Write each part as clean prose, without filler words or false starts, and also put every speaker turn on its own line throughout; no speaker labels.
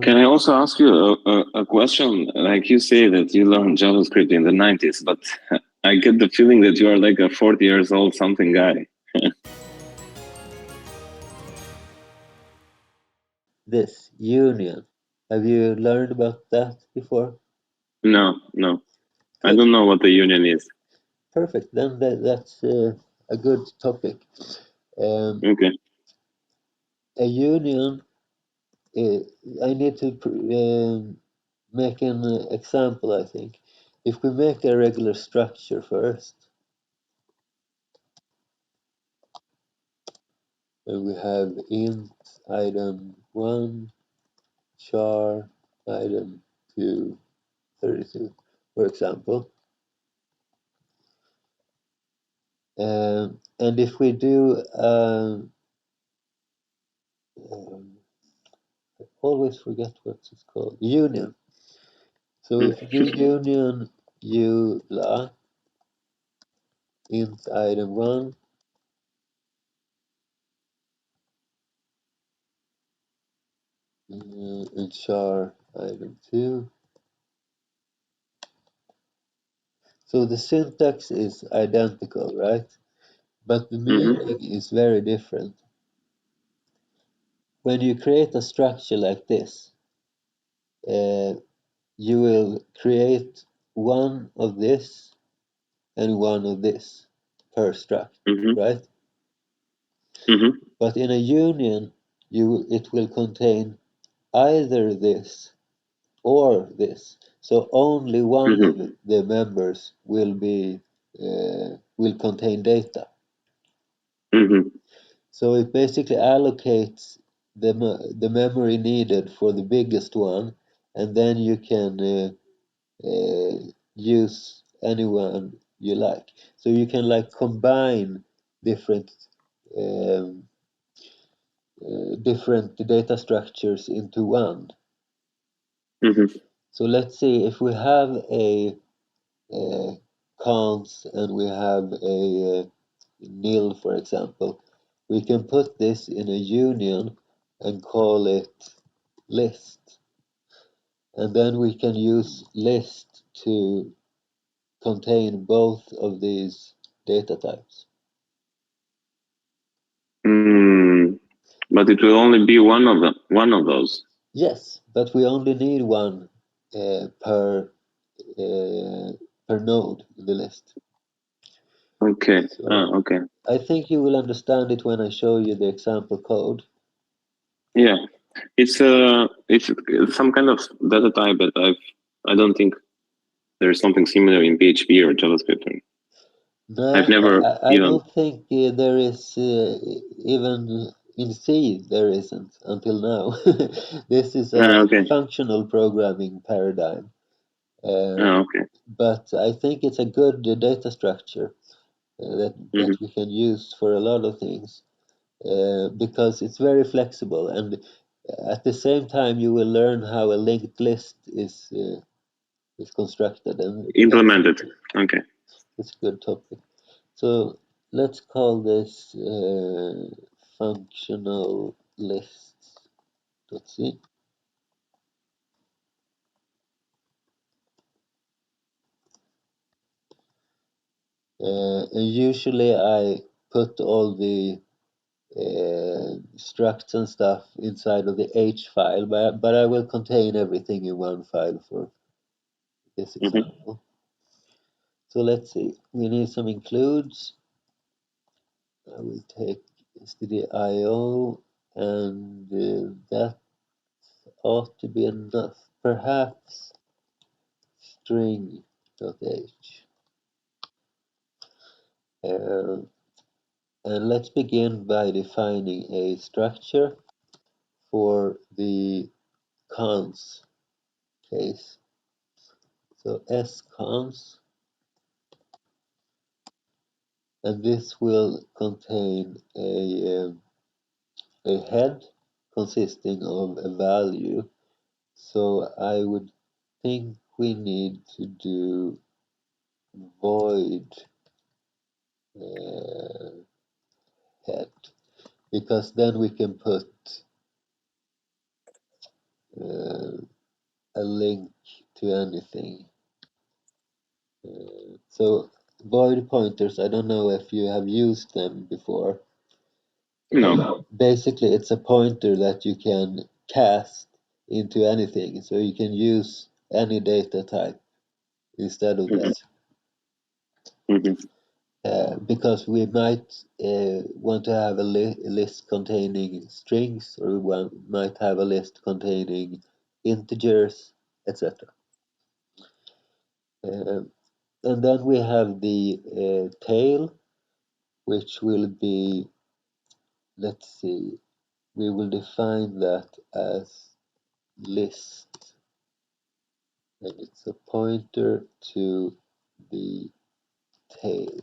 Can I also ask you a question? Like you say that you learned JavaScript in the 90s, but I get the feeling that you are like a 40 years old something guy.
This union. Have you learned about that before?
No.
Good.
I don't know what the union is.
Perfect. Then that's a good topic.
Okay.
A union. I need to make an example. I think if we make a regular structure first, and we have int item 1 char item 2 32, for example. And if we do, I always forget what it's called, union. So if we do union ULA int item 1 and char item 2. So the syntax is identical, right? But the meaning is very different. When you create a structure like this, you will create one of this and one of this per struct, right? But in a union, it will contain either this or this. So only one of the members will contain data. So it basically allocates the memory needed for the biggest one, and then you can use anyone you like. So you can like combine different um, different data structures into one. So let's see if we have a cons and we have a nil, for example, we can put this in a union and call it list. And then we can use list to contain both of these data types.
But it will only be one of them, one of those.
Yes, but we only need one per node in the list.
Okay.
So
okay.
I think you will understand it when I show you the example code.
Yeah, it's some kind of data type, but I don't think there's something similar in PHP or JavaScript.
No,
I've never
I
even.
don't think there is even in C there isn't until now. This is a
Okay.
functional programming paradigm.
Okay.
But I think it's a good data structure that we can use for a lot of things because it's very flexible, and at the same time you will learn how a linked list is constructed and
Implemented. Okay.
it's a good topic. So let's call this functional lists.c. And usually I put all the structs and stuff inside of the H file, but I will contain everything in one file for this example. So let's see, we need some includes. I will take stdio and that ought to be enough. Perhaps string.h. And let's begin by defining a structure for the cons case. So scons, and this will contain a head consisting of a value. So I would think we need to do void head, because then we can put a link to anything. So void pointers, I don't know if you have used them before.
No.
Basically, it's a pointer that you can cast into anything, so you can use any data type instead of
Mm-hmm.
that.
Mm-hmm.
Because we might want to have a list containing strings, or we might have a list containing integers, etc. And then we have the tail, which will be, let's see, we will define that as list, and it's a pointer to the tail.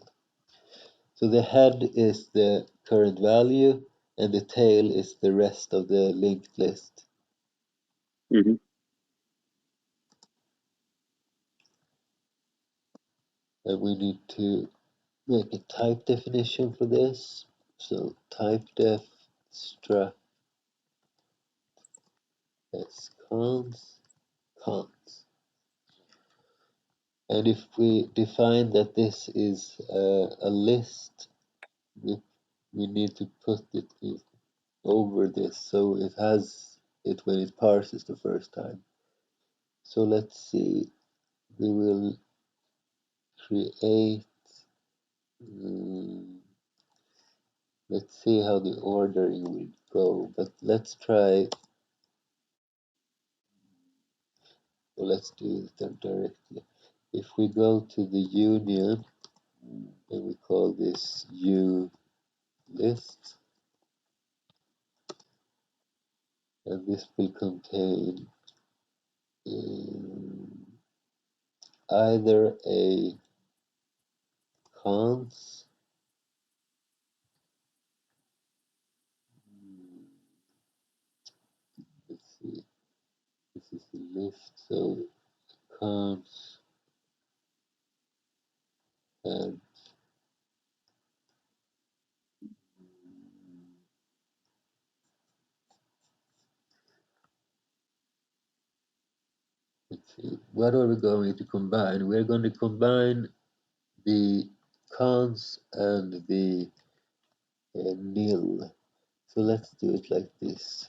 So the head is the current value, and the tail is the rest of the linked list.
Mm-hmm.
And we need to make a type definition for this. So type def struct as cons. And if we define that this is a list, we, we need to put it over this so it has it when it parses the first time. So let's see, we will create, let's see how the ordering will go, but let's try, or let's do it directly. If we go to the union, and we call this u list, and this will contain either a cons, let's see, this is the list, so cons and let's see, what are we going to combine? We're going to combine the cons and the nil. So let's do it like this,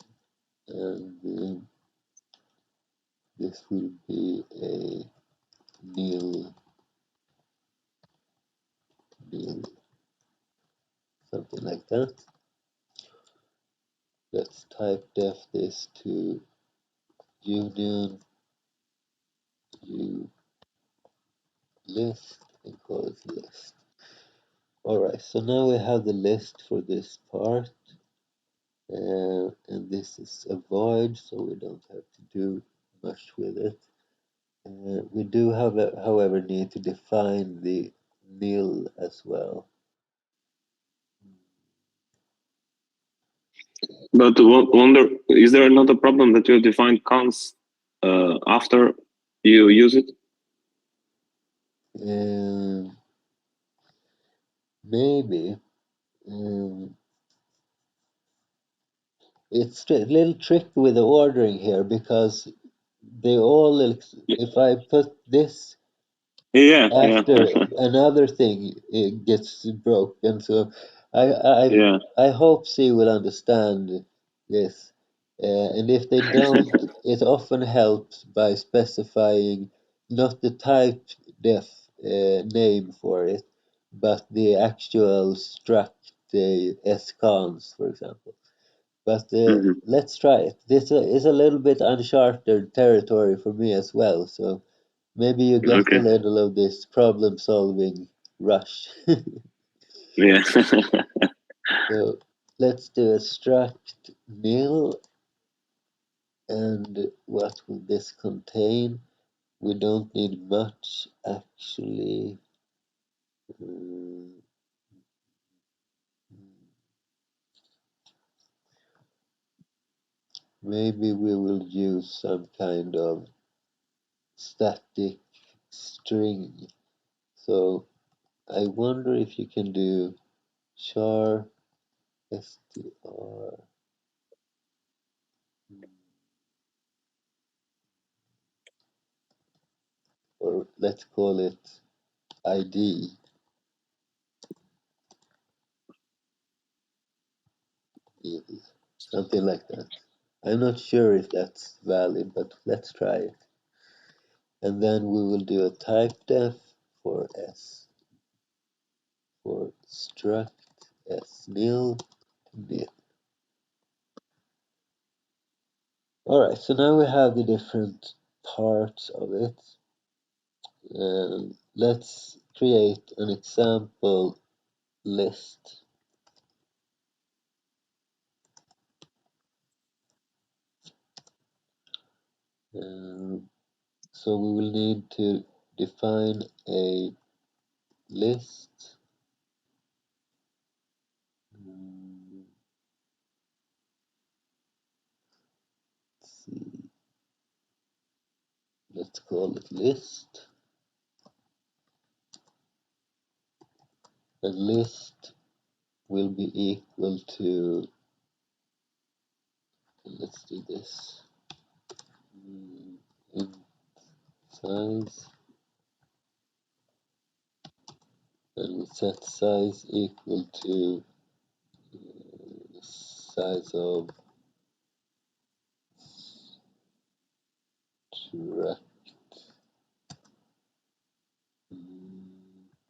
and this will be a nil, nil, something like that. Let's type def this to union u list and call it list. Alright, so now we have the list for this part, and this is a void, so we don't have to do much with it. We do have, however, need to define the nil as well.
But wonder, is there not a problem that you define cons after you use it?
Maybe. Um, it's a little tricky with the ordering here because they all, if I put this
Yeah, yeah,
after another thing, it gets broken. So
yeah.
I hope C will understand this. And if they don't, it often helps by specifying not the type def name for it, but the actual struct, the scons, for example. But
Mm-hmm.
let's try it. This is a little bit uncharted territory for me as well, so maybe you get a
Okay.
little of this problem-solving rush.
Yeah.
So let's do a struct nil, and what will this contain? We don't need much actually. Mm, Maybe we will use some kind of static string. So I wonder if you can do char str. or let's call it ID. Something like that. I'm not sure if that's valid, but let's try it. And then we will do a type def for s, for struct s nil nil. Alright, so now we have the different parts of it. Let's create an example list. So we will need to define a list. Let's see. Let's call it list. A list will be equal to, let's do this, in size, and we set size equal to size of track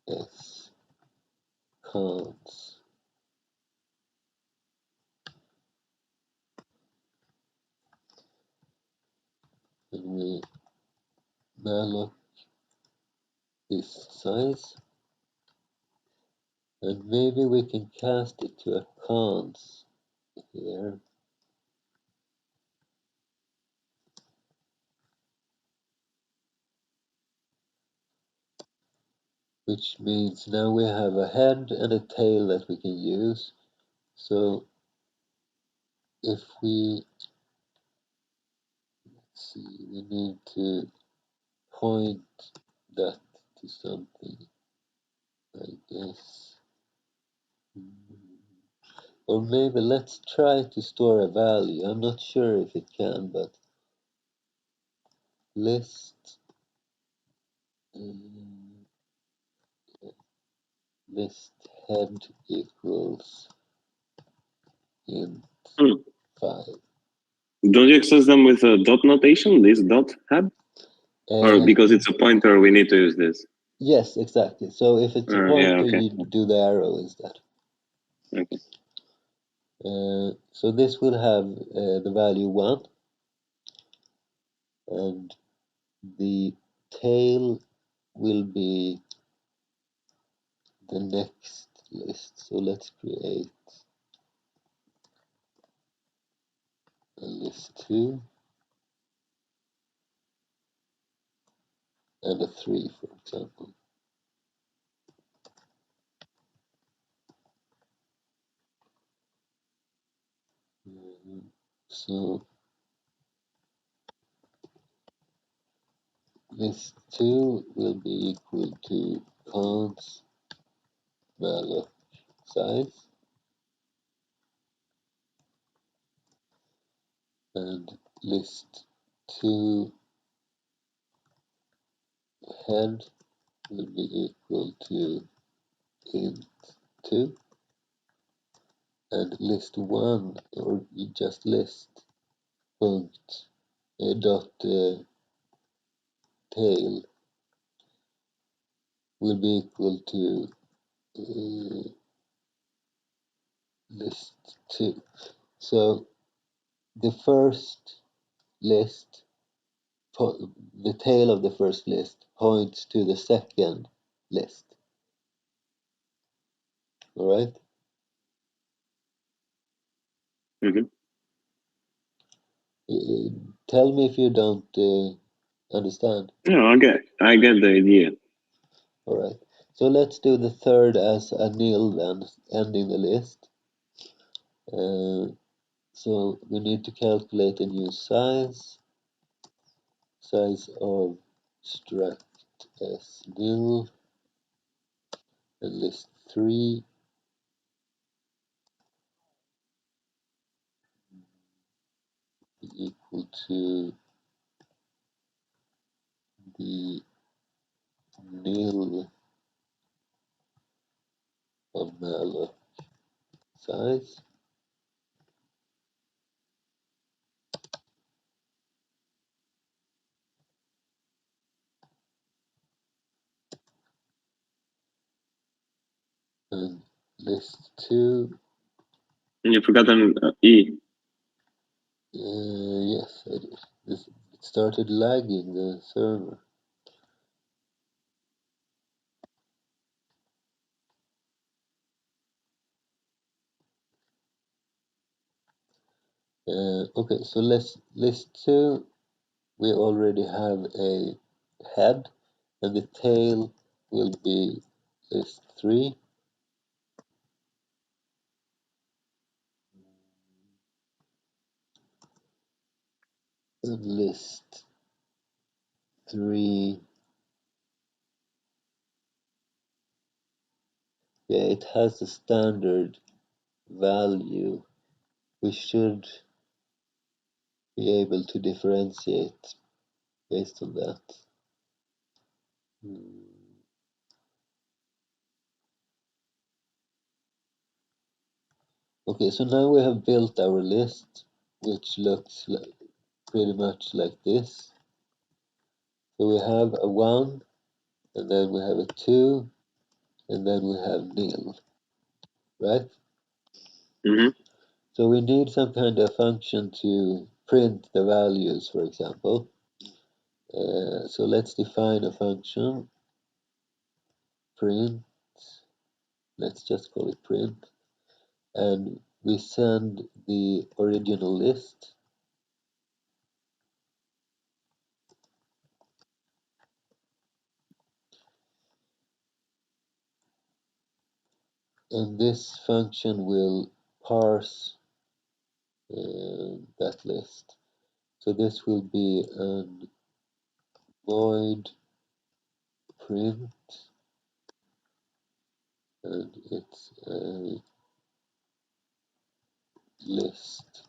s cons. And we malloc this size, and maybe we can cast it to a cons here. Which means now we have a head and a tail that we can use. So if we, let's see, we need to point that to something, I guess. Or maybe let's try to store a value. I'm not sure if it can, but list list head equals int 5.
Don't you access them with a dot notation, this dot head? Or because it's a pointer, we need to use this?
Yes, exactly. So if it's a pointer,
yeah, okay.
you do the arrow instead.
Okay.
So this will have the value 1, and the tail will be the next list. So let's create a list 2 and a 3, for example. So list 2 will be equal to cons malloc size, and list 2 head will be equal to int 2, and list 1, or just list punct dot tail will be equal to list 2. So the first list, the tail of the first list points to the second list. All right? Tell me if you don't understand.
No, I get the idea.
All right. So let's do the third as a nil then, ending the list. So we need to calculate a new size of struct s nil, and list 3 equal to the nil of malloc size. And list2.
And you forgot an E.
Yes, I did. It started lagging the server. Okay, so list2, we already have a head, and the tail will be list3. And list3, yeah, it has a standard value. We should be able to differentiate based on that. Okay, so now we have built our list, which looks like, pretty much like this. So we have a 1, and then we have a 2, and then we have nil, right? So we need some kind of function to print the values, for example. So let's define a function, print, let's just call it print, and we send the original list. And this function will parse that list. So this will be an void print, and it's a list.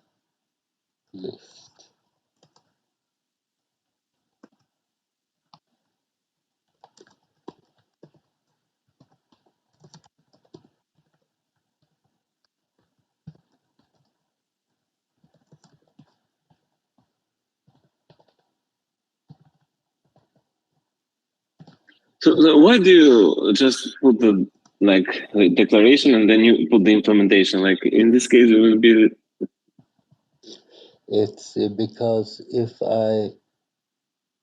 So why do you just put the declaration and then you put the implementation? Like in this case, it will be.
It's because if I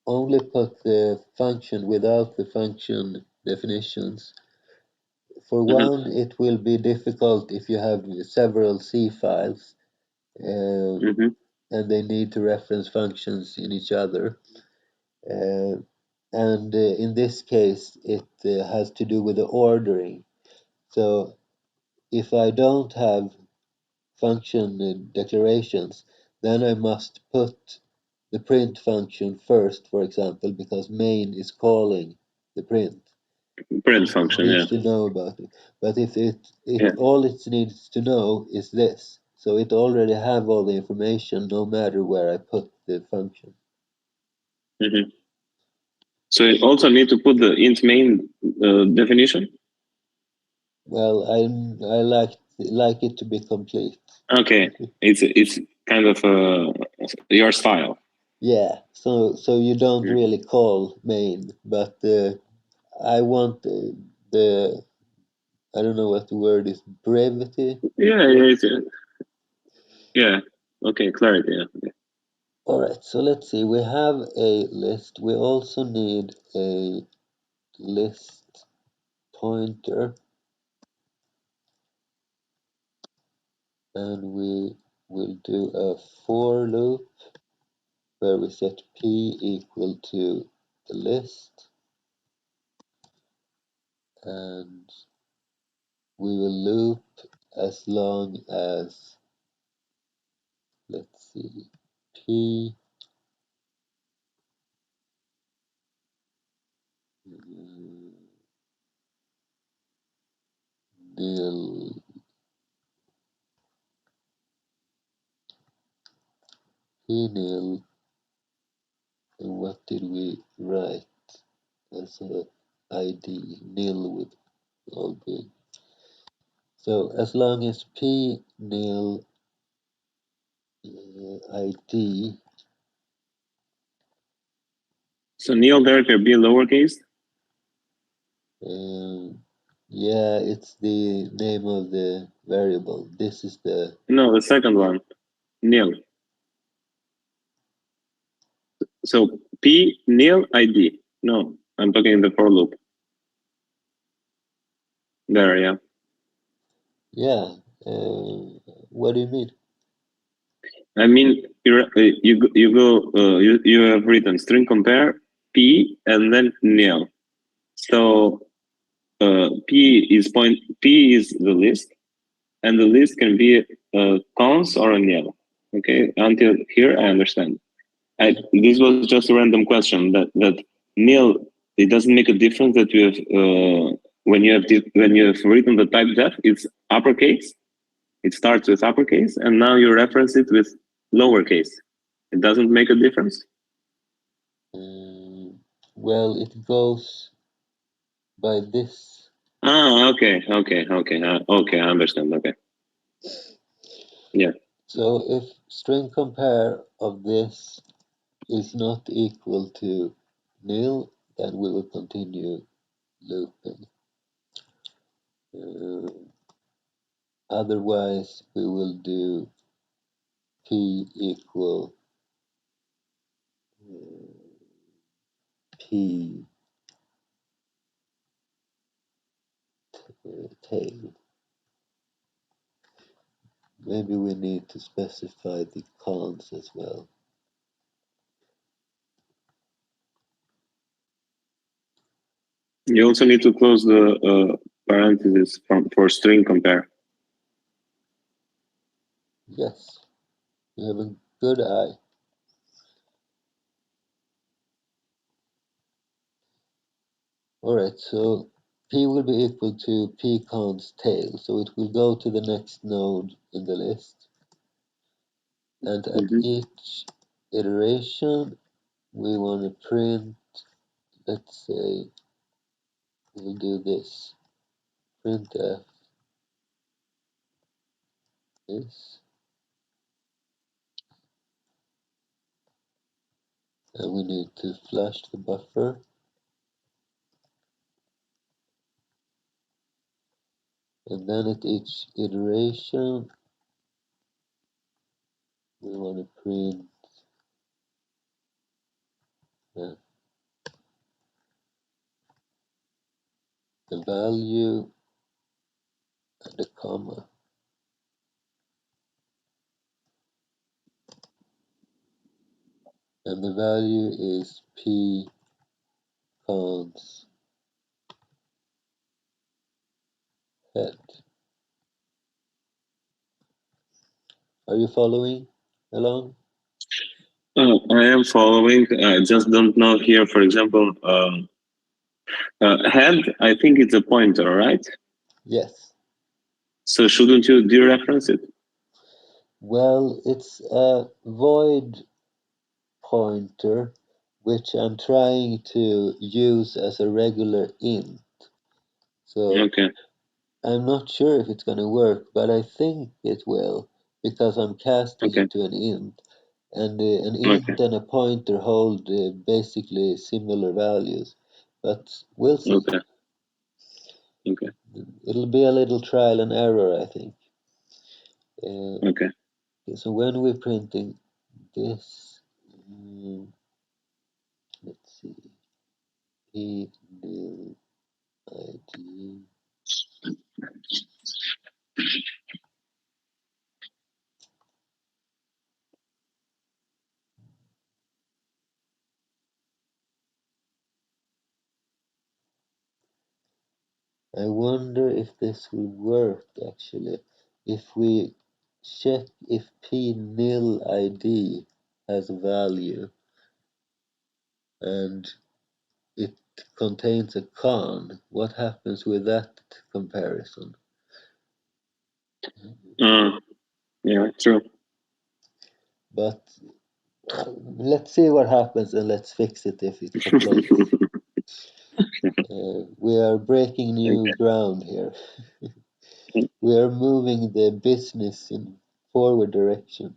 only put the function without the function definitions, for one, it will be difficult if you have several C files and they need to reference functions in each other. And in this case, it has to do with the ordering. So if I don't have function declarations, then I must put the print function first, for example, because main is calling the print.
Print
It
function,
needs
yeah.
to know about it. But if
Yeah.
all it needs to know is this, so it already have all the information no matter where I put the function.
So you also need to put the int main definition?
Well, I like it to be complete.
Okay, it's kind of your style.
Yeah, so you don't really call main, but I want the I don't know what the word is, brevity.
Yeah. Okay, clarity. Yeah. Okay.
All right, so let's see. We have a list. We also need a list pointer, and we will do a for loop where we set p equal to the list, and we will loop as long as, let's see, p nil p nil, and what did we write as a ID, nil with all big. So as long as P nil ID.
So nil there can be lowercase?
Yeah, it's the name of the variable. This is the...
No, the second one, nil. So P nil ID. No, I'm talking in the for loop. There, yeah.
Yeah. What do you mean?
I mean, you have written string compare P and then nil. So P is the list, and the list can be cons or a nil. Okay, until here I understand. This was just a random question that nil, it doesn't make a difference that you have when you have written the type def, it's uppercase. It starts with uppercase, and now you reference it with lowercase. It doesn't make a difference.
Well, it goes by this.
Okay. Okay, I understand. Okay. Yeah.
So if string compare of this is not equal to nil, then we will continue looping. Otherwise, we will do P equal P tail. Maybe we need to specify the cons as well.
You also need to close the parentheses for string compare.
Yes, you have a good eye. Alright, so P will be equal to P cons tail, so it will go to the next node in the list. And at each iteration, we want to print, let's say, we'll do this, printf this, and we need to flush the buffer. And then at each iteration, we want to print the value and a comma. And the value is P cons head. Are you following along?
I am following. I just don't know here, for example, head, I think it's a pointer, right?
Yes.
So shouldn't you dereference it?
Well, it's a void pointer, which I'm trying to use as a regular int. So
Okay.
I'm not sure if it's going to work, but I think it will, because I'm casting it to an int. And an int and a pointer hold basically similar values, but we'll see.
Okay.
It'll be a little trial and error, I think.
Okay.
So when we're printing this, let's see, P nil ID. I wonder if this will work actually. If we check if P nil ID has a value and it contains a con, what happens with that comparison?
Yeah, true.
But let's see what happens and let's fix it if it complains. We are breaking new ground here. We are moving the business in forward direction.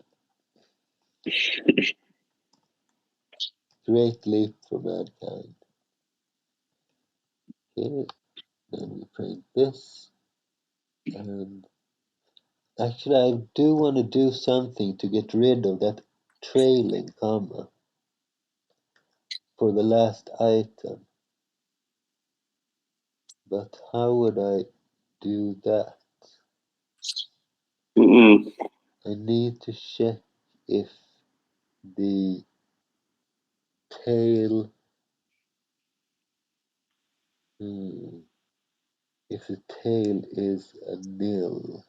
Great leap for mankind. Okay, then we print this. And actually, I do want to do something to get rid of that trailing comma for the last item. But how would I do that? I need to check if the tail, if the tail is a nil.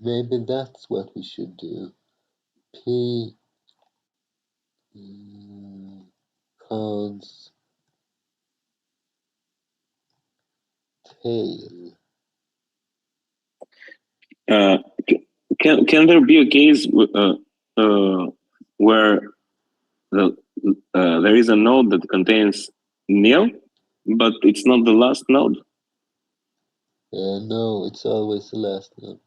Maybe that's what we should do. P cons tail.
Can there be a case where there is a node that contains nil, but it's not the last node?
No, it's always the last one.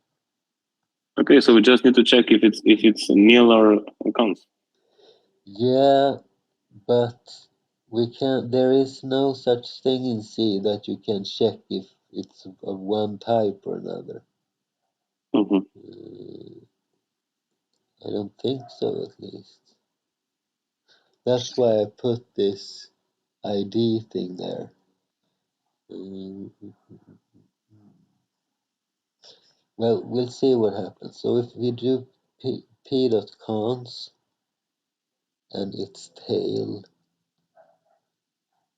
Okay, so we just need to check if it's nil or cons.
Yeah, but we can't. There is no such thing in C that you can check if it's of one type or another. I don't think so, at least. That's why I put this ID thing there. Well, we'll see what happens. So if we do p.cons and its tail,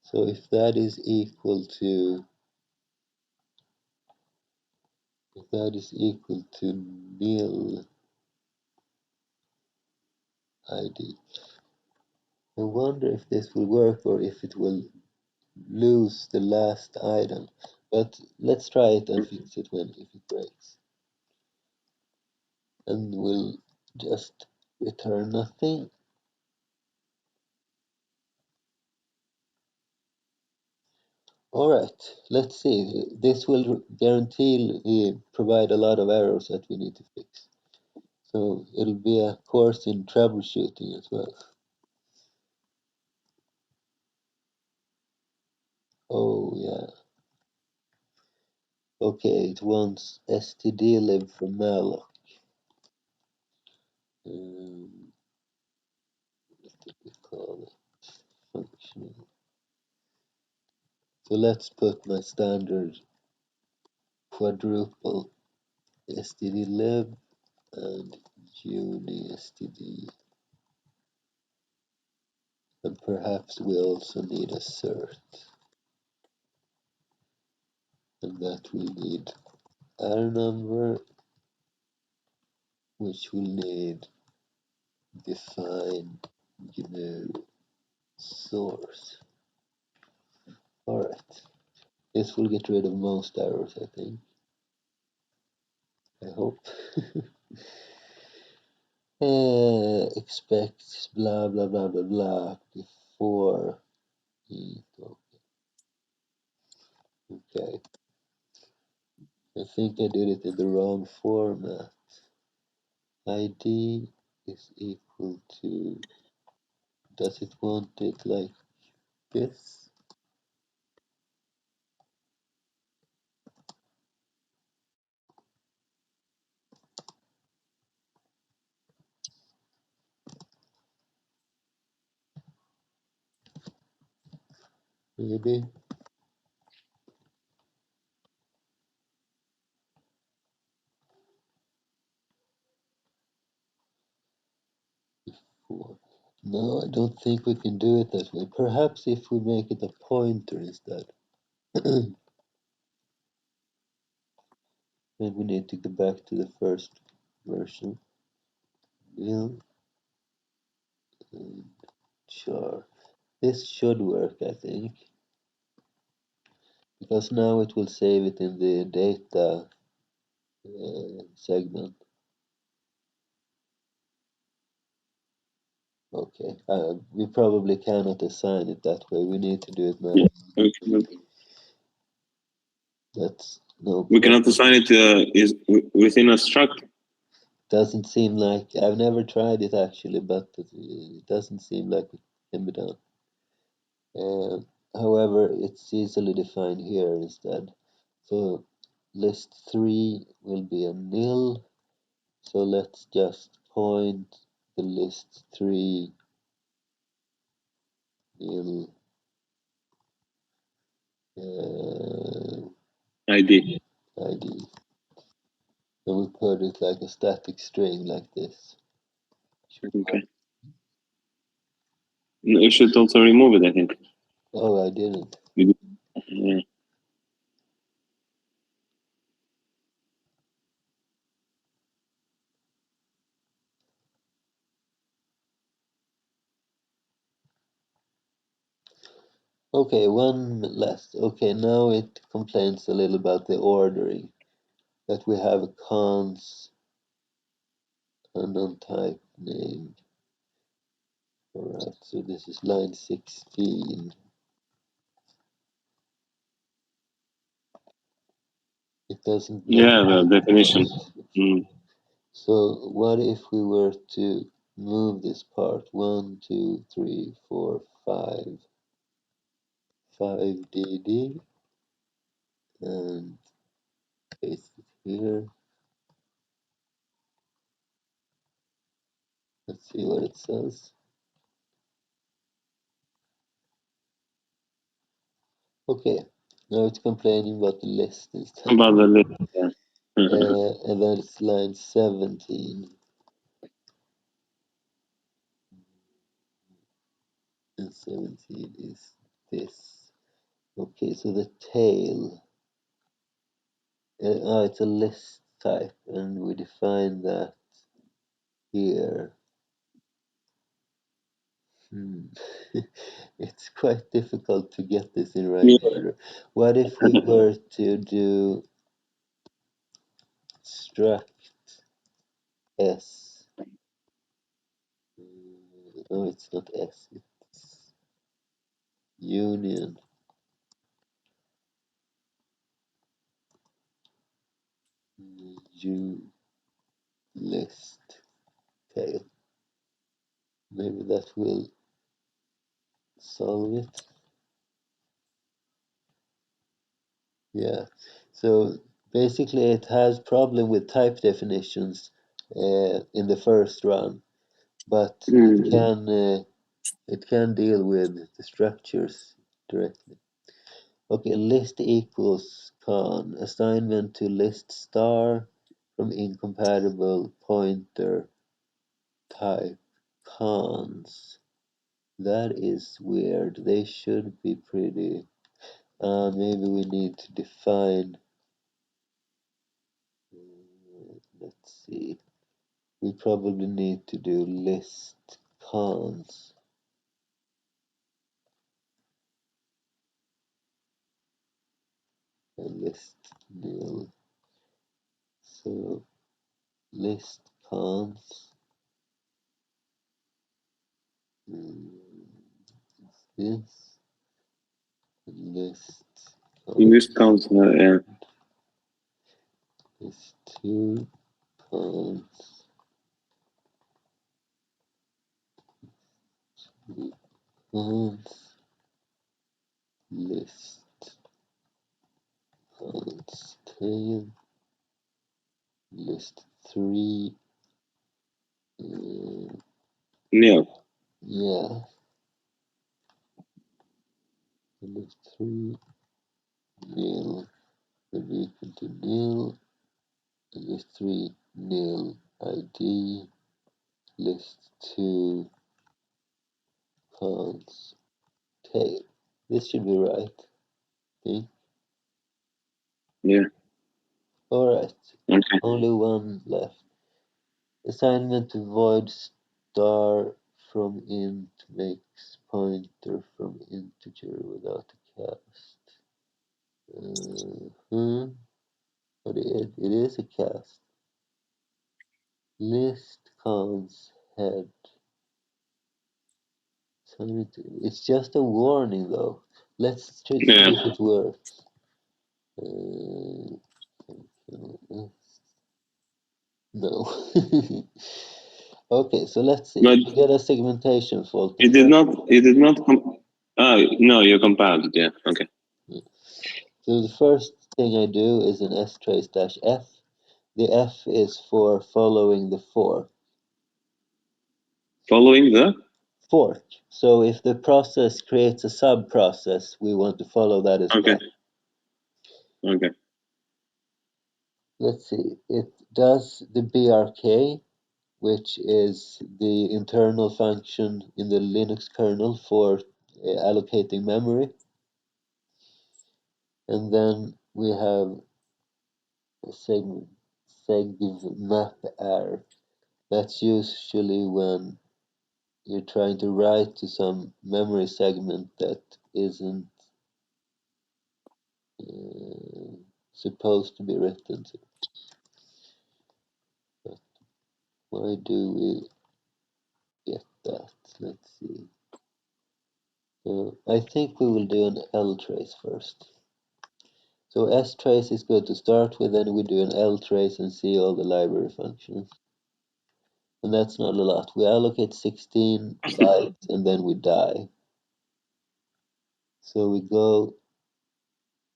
so if that is equal to nil ID, I wonder if this will work or if it will lose the last item. But let's try it and fix it if it breaks. And we'll just return nothing. Alright, let's see. This will guarantee provide a lot of errors that we need to fix. So it'll be a course in troubleshooting as well. Oh yeah. Okay, it wants stdlib from malloc. What did we call it? Functional. So let's put my standard quadruple stdlib and unistd. And perhaps we also need a cert. And that will need R number, which will need define GNU source. Alright. This will get rid of most errors, I think. I hope. Expect blah blah blah blah blah before eat. Okay. I think I did it in the wrong format. ID is equal to, does it want it like this? Maybe. Before. No, I don't think we can do it that way. Perhaps if we make it a pointer instead. Then we need to go back to the first version. Build and char. This should work, I think. Because now it will save it in the data segment. Okay, we probably cannot assign it that way. We need to do it
Yeah.
manually. That's no
We
problem.
cannot assign it is within a struct.
Doesn't seem like, I've never tried it actually, but it doesn't seem like it can be done. However, it's easily defined here instead. So list 3 will be a nil. So let's just point the list 3 nil
ID.
ID. And we put it like a static string like this.
Okay. No, you should also remove it, I think.
Oh, I didn't.
Yeah.
Okay, one last. Okay, now it complains a little about the ordering. That we have a cons unknown type name. Alright, so this is line 16. It doesn't
Yeah,
know.
the definition. Mm.
So what if we were to move this part 1, 2, 3, 4, 5, 5DD and paste it here. Let's see what it says. Okay, now it's complaining about the list instead.
About the list. Yeah.
And then it's line 17. And 17 is this. Okay, so the tail. It's a list type, and we define that here. It's quite difficult to get this in right
Yeah.
order. What if we were to do struct s? No, it's not s. It's union u list tail. Maybe that will solve it. Yeah. So basically, it has problem with type definitions in the first run, but
Mm.
it can deal with the structures directly. Okay, list equals con assignment to list star from incompatible pointer type cons. That is weird. They should be pretty. Maybe we need to define. Let's see. We probably need to do list cons and list nil. So list cons this list
This
cons
counts. Yeah.
is two cons three cons list cons tail list three
Nil.
yeah list three nil will be equal to nil list three nil ID list two cons tail. This should be right. See?
Yeah.
Alright.
Okay.
Only one left. Assignment to void star from int makes pointer from integer without a cast. But it is a cast. List cons head It's just a warning though. Let's try to see
Yeah.
if it works. No. Okay, so let's see.
But
We get a segmentation fault.
it did not. It did not. No, you compiled it. Yeah. Okay.
So the first thing I do is an strace-f. The F is for following the fork.
Following the.
Fork. So if the process creates a sub-process, we want to follow that as
Okay.
well.
Okay.
Let's see. It does the brk, which is the internal function in the Linux kernel for allocating memory. And then we have a segmap-r. That's usually when you're trying to write to some memory segment that isn't supposed to be written to. But why do we get that? Let's see. So I think we will do an ltrace first. So strace is good to start with, then we do an ltrace and see all the library functions. And that's not a lot. We allocate 16 bytes and then we die. So we go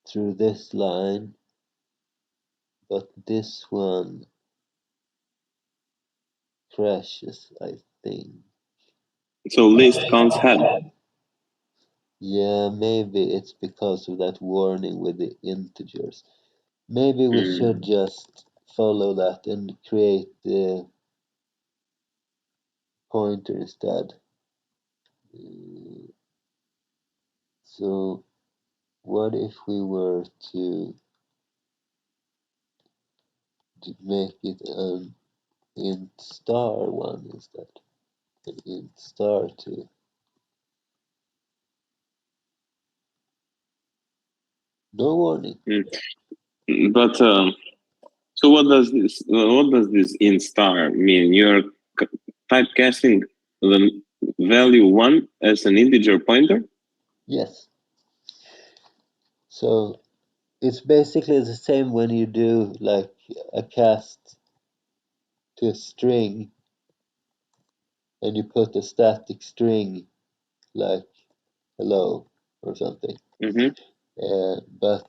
through this line, but this one crashes, I think.
So list counts head.
Yeah, maybe it's because of that warning with the integers. Maybe we should just follow that and create the pointer instead. So what if we were to make it an int star one instead? An int star 2. No warning.
But so what does this? What does this in star mean? You're typecasting the value 1 as an integer pointer.
Yes. So it's basically the same when you do like a cast to a string and you put a static string like hello or something. But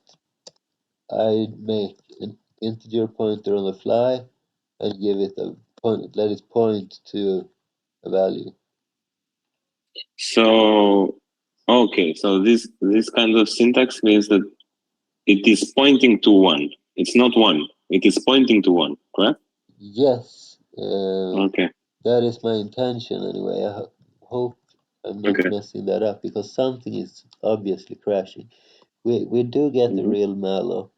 I make an integer pointer on the fly and give it a point, let it point to a value.
So okay, so this kind of syntax means that it is pointing to 1. It's not 1. It is pointing to 1. Correct?
Yes,
Okay.
that is my intention anyway. I hope I'm not
Okay.
messing that up because something is obviously crashing. We do get a real malloc,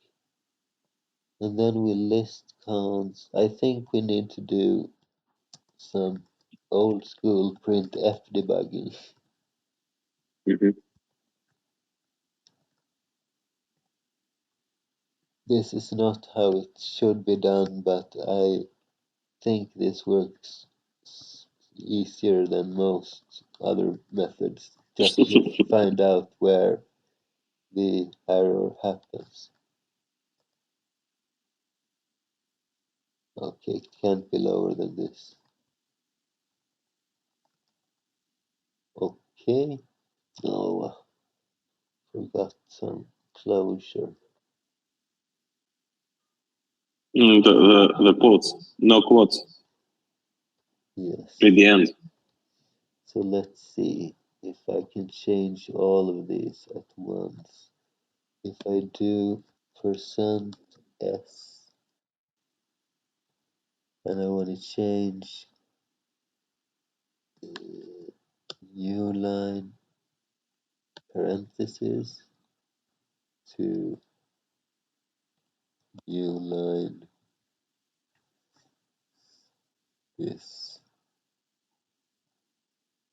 and then we list counts. I think we need to do some old school printf debugging. This is not how it should be done, but I think this works easier than most other methods just to find out where the error happens. Okay, it can't be lower than this. Okay, no, forgot some closure.
The quotes, no quotes.
Yes.
At the end.
So let's see if I can change all of these at once. If I do %s and I want to change new line parentheses to new line this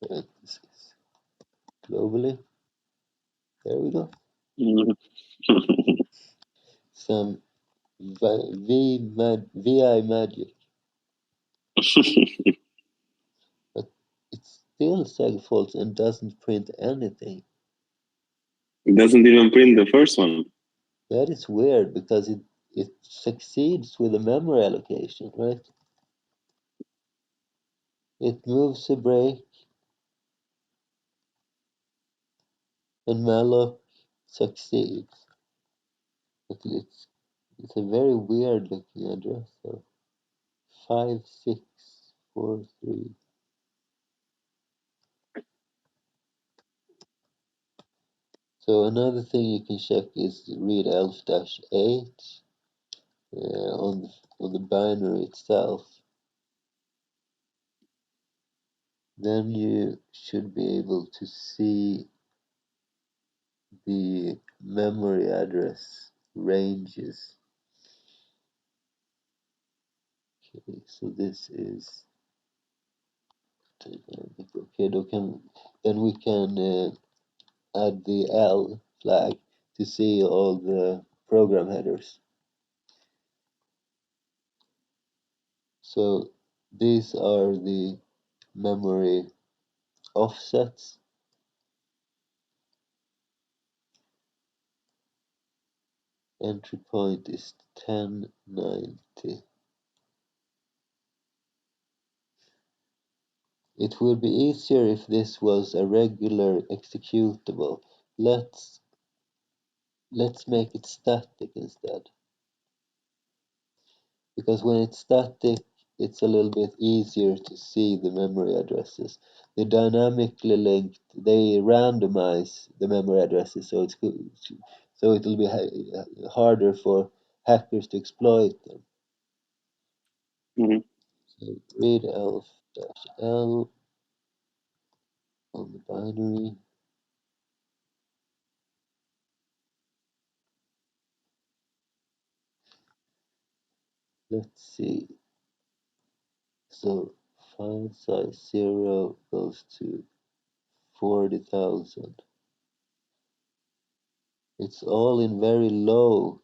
parentheses globally. There we go. Some VI magic. But it's still segfaults and doesn't print anything.
It doesn't even print the first one.
That is weird because it succeeds with the memory allocation, right? It moves a break and malloc succeeds. But it's a very weird looking address. So 5643. So another thing you can check is read elf-8 on the binary itself. Then you should be able to see the memory address ranges. Okay, so this is okay. Then we can add the L flag to see all the program headers. So these are the memory offsets. Entry point is 1090. It would be easier if this was a regular executable. Let's make it static instead. Because when it's static, it's a little bit easier to see the memory addresses. They dynamically linked, they randomize the memory addresses, so it's good, so it'll be harder for hackers to exploit them.
Mm-hmm.
So read elf-l on the binary. Let's see. So file size 0 goes to 40,000. It's all in very low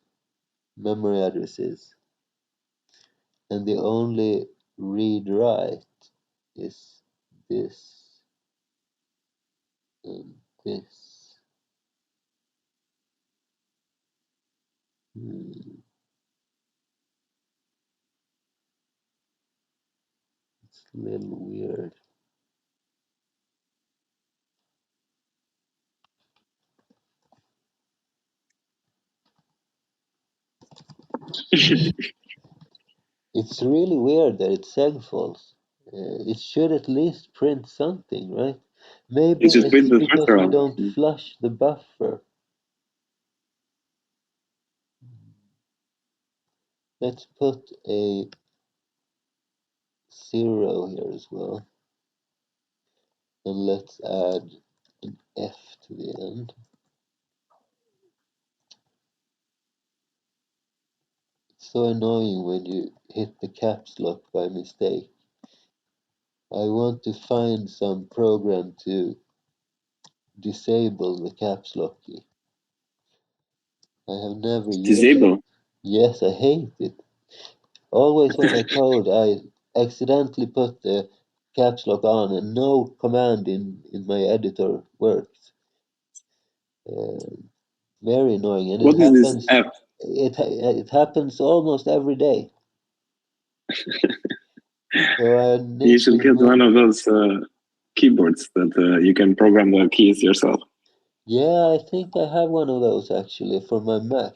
memory addresses, and the only read write is this and this. It's a little weird. It's really weird that it's segfaults. It should at least print something, right? Maybe
It should
it's
print the
because we
structural.
don't flush the buffer. Let's put a 0 here as well. And let's add an F to the end. It's so annoying when you hit the caps lock by mistake. I want to find some program to disable the caps lock key. I have never used it.
Disable.
Yes, I hate it. Always when I code, I accidentally put the caps lock on and no command in my editor works. Very annoying, and it
What is this
happens.
F?
It happens almost every day. So I
You
need to
should get one of those keyboards that you can program the keys yourself.
Yeah, I think I have one of those actually for my Mac.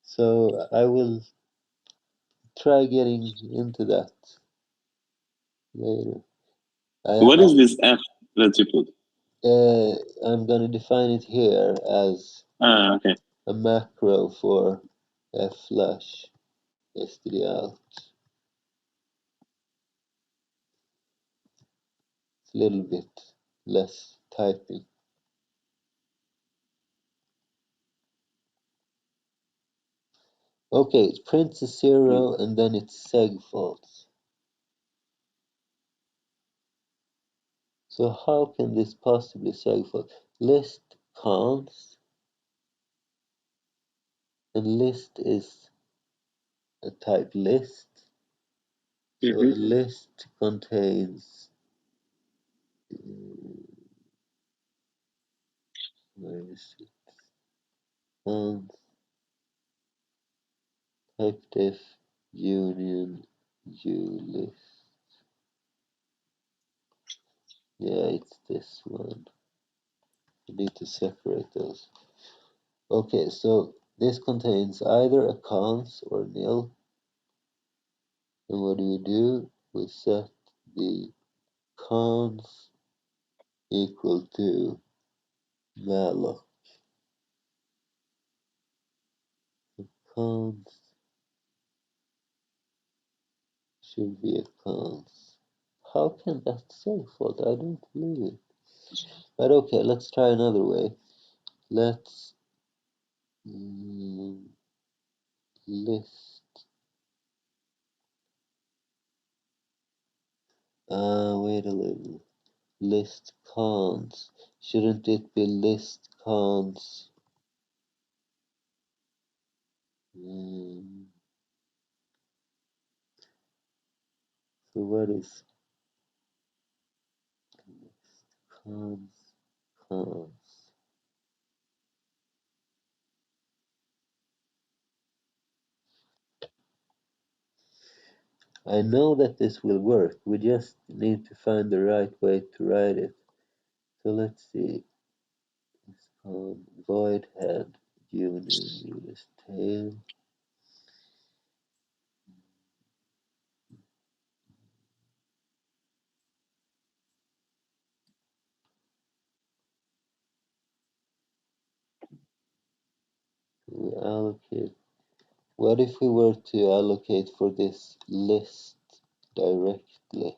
So I will try getting into that later.
What is this F that you put?
I'm gonna define it here as
Ah, okay.
a macro for flash stdout. It's a little bit less typing. Okay, it prints a 0 and then it's segfaults. So how can this possibly segfault? List cons, and list is a type list. So a list contains Where is it? Cons type def union ulist. Yeah, it's this one. I need to separate those. Okay, so this contains either a cons or nil. And what do? We set the cons equal to malloc. The cons should be a cons. How can that say fault? I don't believe it. But okay, let's try another way. Let's list. Wait a little. List cons. Shouldn't it be list cons? So what is cons? Cons. I know that this will work. We just need to find the right way to write it. So let's see. It's called void head union ulist tail. We allocate. What if we were to allocate for this list directly?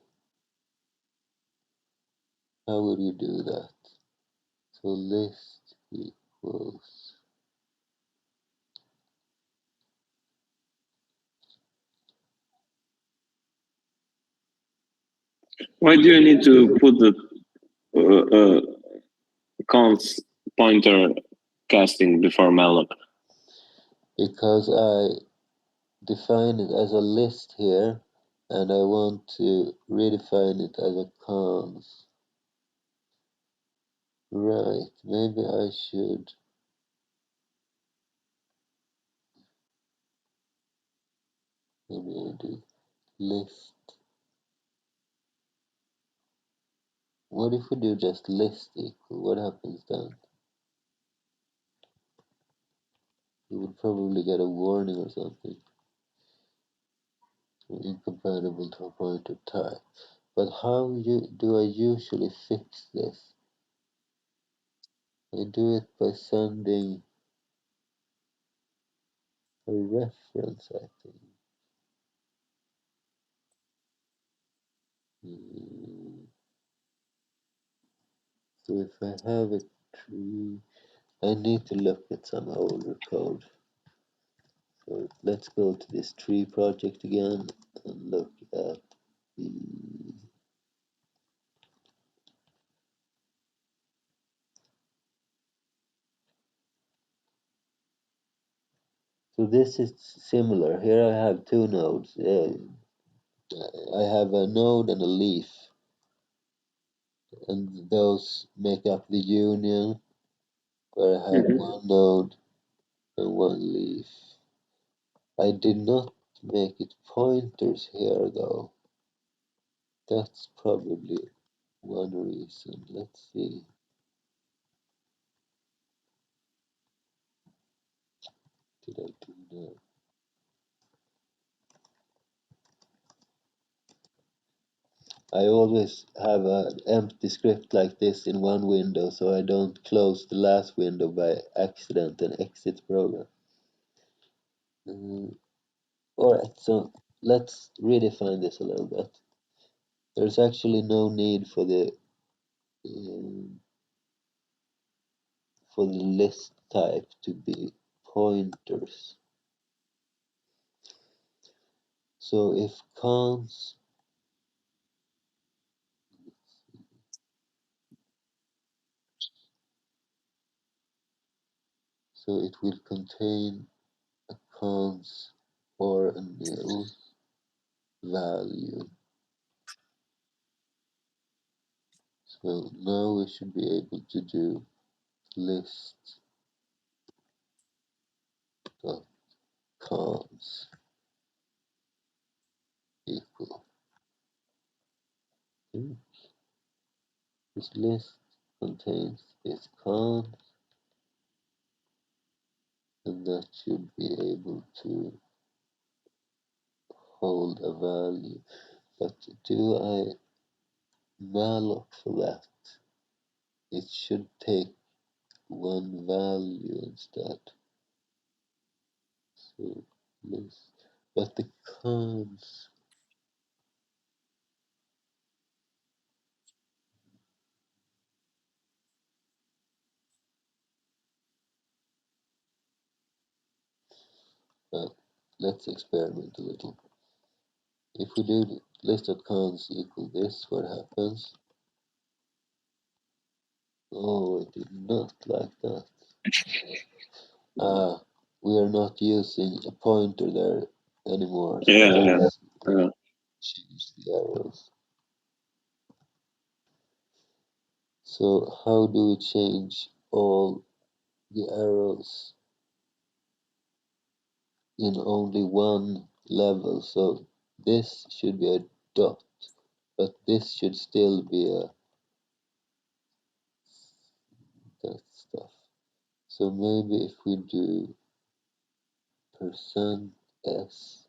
How would you do that? So list equals.
Why do you need to put the cons pointer casting before malloc?
Because I define it as a list here, and I want to redefine it as a cons. Right, maybe I should. Maybe I do list. What if we do just list equal? What happens then? We would probably get a warning or something. Incompatible to a pointer type. But how do I usually fix this? I do it by sending a reference, I think. So if I have a tree, I need to look at some older code. So let's go to this tree project again and look at the. So this is similar. Here I have two nodes. I have a node and a leaf, and those make up the union where I have one node and one leaf. I did not make it pointers here though. That's probably one reason. Let's see. Did I do that? I always have an empty script like this in one window so I don't close the last window by accident and exit program. Alright, so let's redefine this a little bit. There's actually no need for the list type to be pointers. So if cons so it will contain a cons or a nil value. So now we should be able to do list dot cons equal this list contains this cons, and that should be able to hold a value. But do I malloc for that? It should take one value instead. So list, but the cons, let's experiment a little. If we do list.cons equal this, what happens? Oh, it did not like that. We are not using a pointer there anymore, so
Yeah,
let's
yeah.
change the arrows. So how do we change all the arrows in only one level? So this should be a dot, but this should still be a that stuff. So maybe if we do %s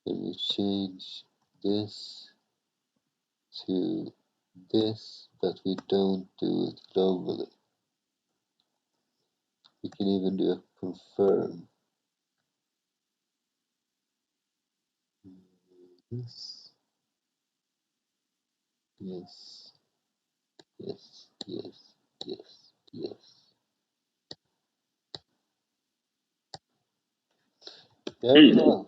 and we change this to this, but we don't do it globally. We can even do a confirm. Yes, yes, yes, yes, yes, yes. There we go.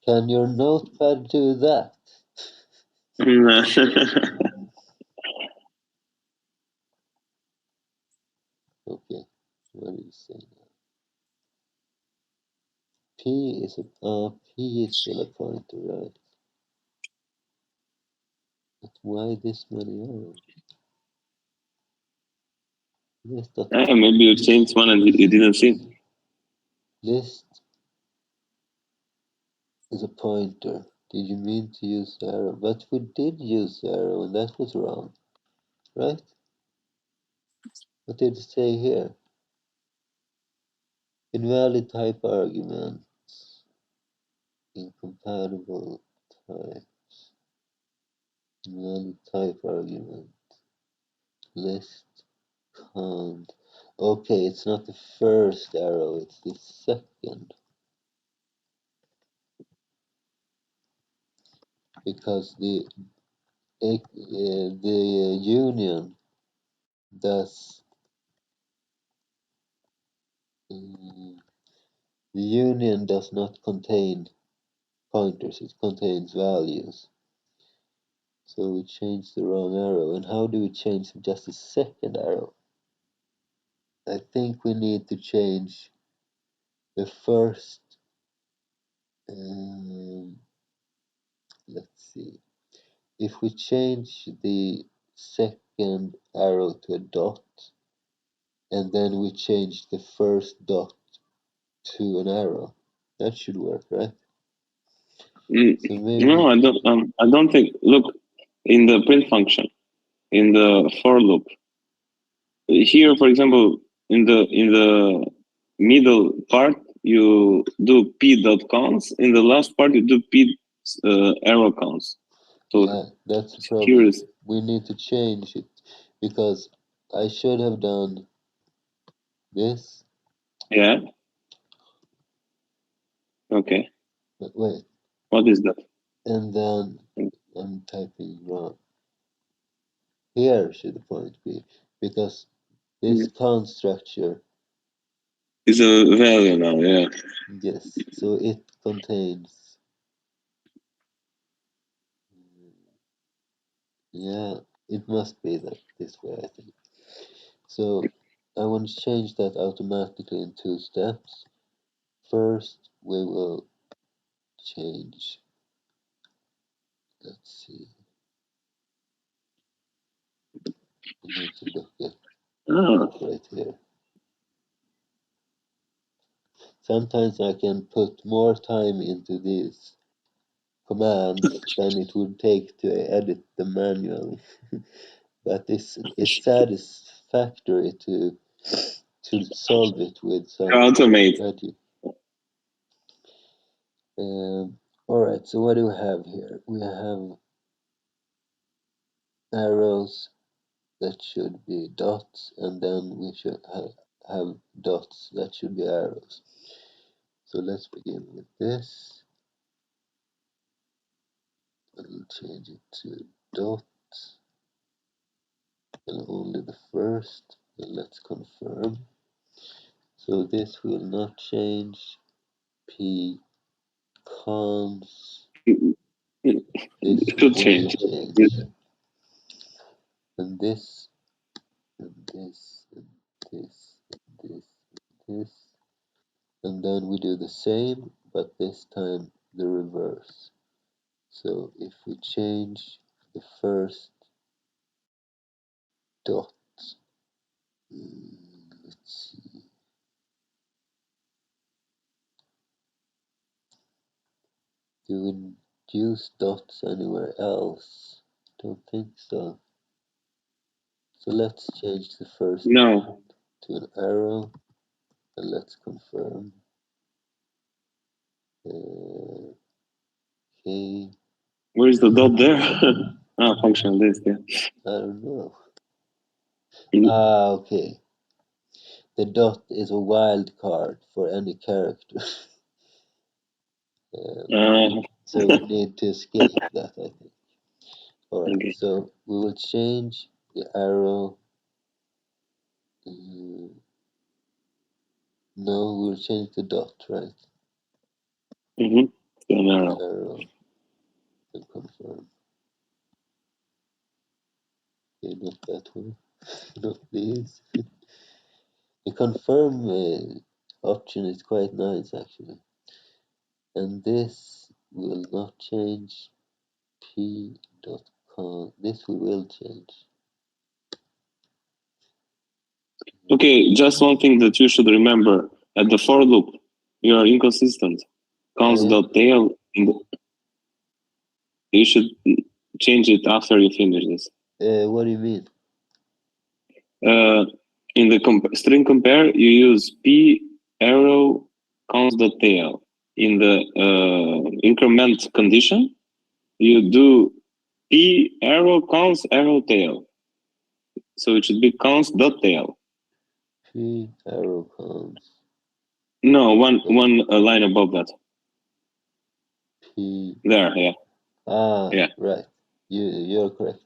Can your notepad do that? Okay, what do you say now? P is still a pointer, right? But why this many arrows? List dot
Maybe you changed one and you didn't see.
list is a pointer. Did you mean to use the arrow? But we did use the arrow and that was wrong, right? What did it say here? Invalid type arguments. Incompatible type. Invalid type argument. List count. Okay, it's not the first arrow, it's the second. Because the union does the union does not contain pointers, it contains values. So we changed the wrong arrow. And how do we change just the second arrow? I think we need to change the first, let's see. If we change the second arrow to a dot, and then we change the first dot to an arrow, that should work, right? So maybe
No, I don't think. Look, in the print function, in the for loop, here, for example, in the middle part, you do p.cons. In the last part, you do p arrow counts. So
yeah, that's the
here
problem.
is
We need to change it because I should have done this.
yeah. Okay.
But wait,
What is that?
and then I'm typing wrong. Here should the point be, because this count structure,
Is a value now. Yeah.
yes, so it contains, yeah, it must be that this way, I think. So I want to change that automatically in 2 steps. First, we will change, let's see, I need to look at
Oh,
right here. Sometimes I can put more time into these commands than it would take to edit them manually. But it's satisfactory to solve it with some
automate.
logic. All right, so what do we have here? We have arrows that should be dots, and then we should have dots that should be arrows. So let's begin with this. I'll change it to dots and only the first, and let's confirm. So this will not change. P cons. This
It should
will
change.
change. And this, and this, and this, and this, and this. And then we do the same, but this time the reverse. So if we change the first dot, let's see, do we use dots anywhere else? Don't think so. So let's change the first
No.
to an arrow, and let's confirm. Okay.
Where is the dot there? Functional list, yeah.
I don't know.
Mhm.
Okay. The dot is a wild card for any character. So we need to skip that, I think. Alright,
Okay.
so we will change the arrow. No, we'll change the dot, right? Arrow and confirm. Okay, not that one. Not these. The confirm option is quite nice, actually. And this will not change. P.con. This we will change.
Okay, just one thing that you should remember. At the for loop, you are inconsistent. Cons.tail, you should change it after you finish this.
What do you mean?
In the string compare, you use p arrow cons.tail. In the increment condition, you do p arrow cons arrow tail. So it should be cons.tail.
P arrow cons.
No, one line above that.
P.
There, yeah.
Yeah.
Right.
You're correct.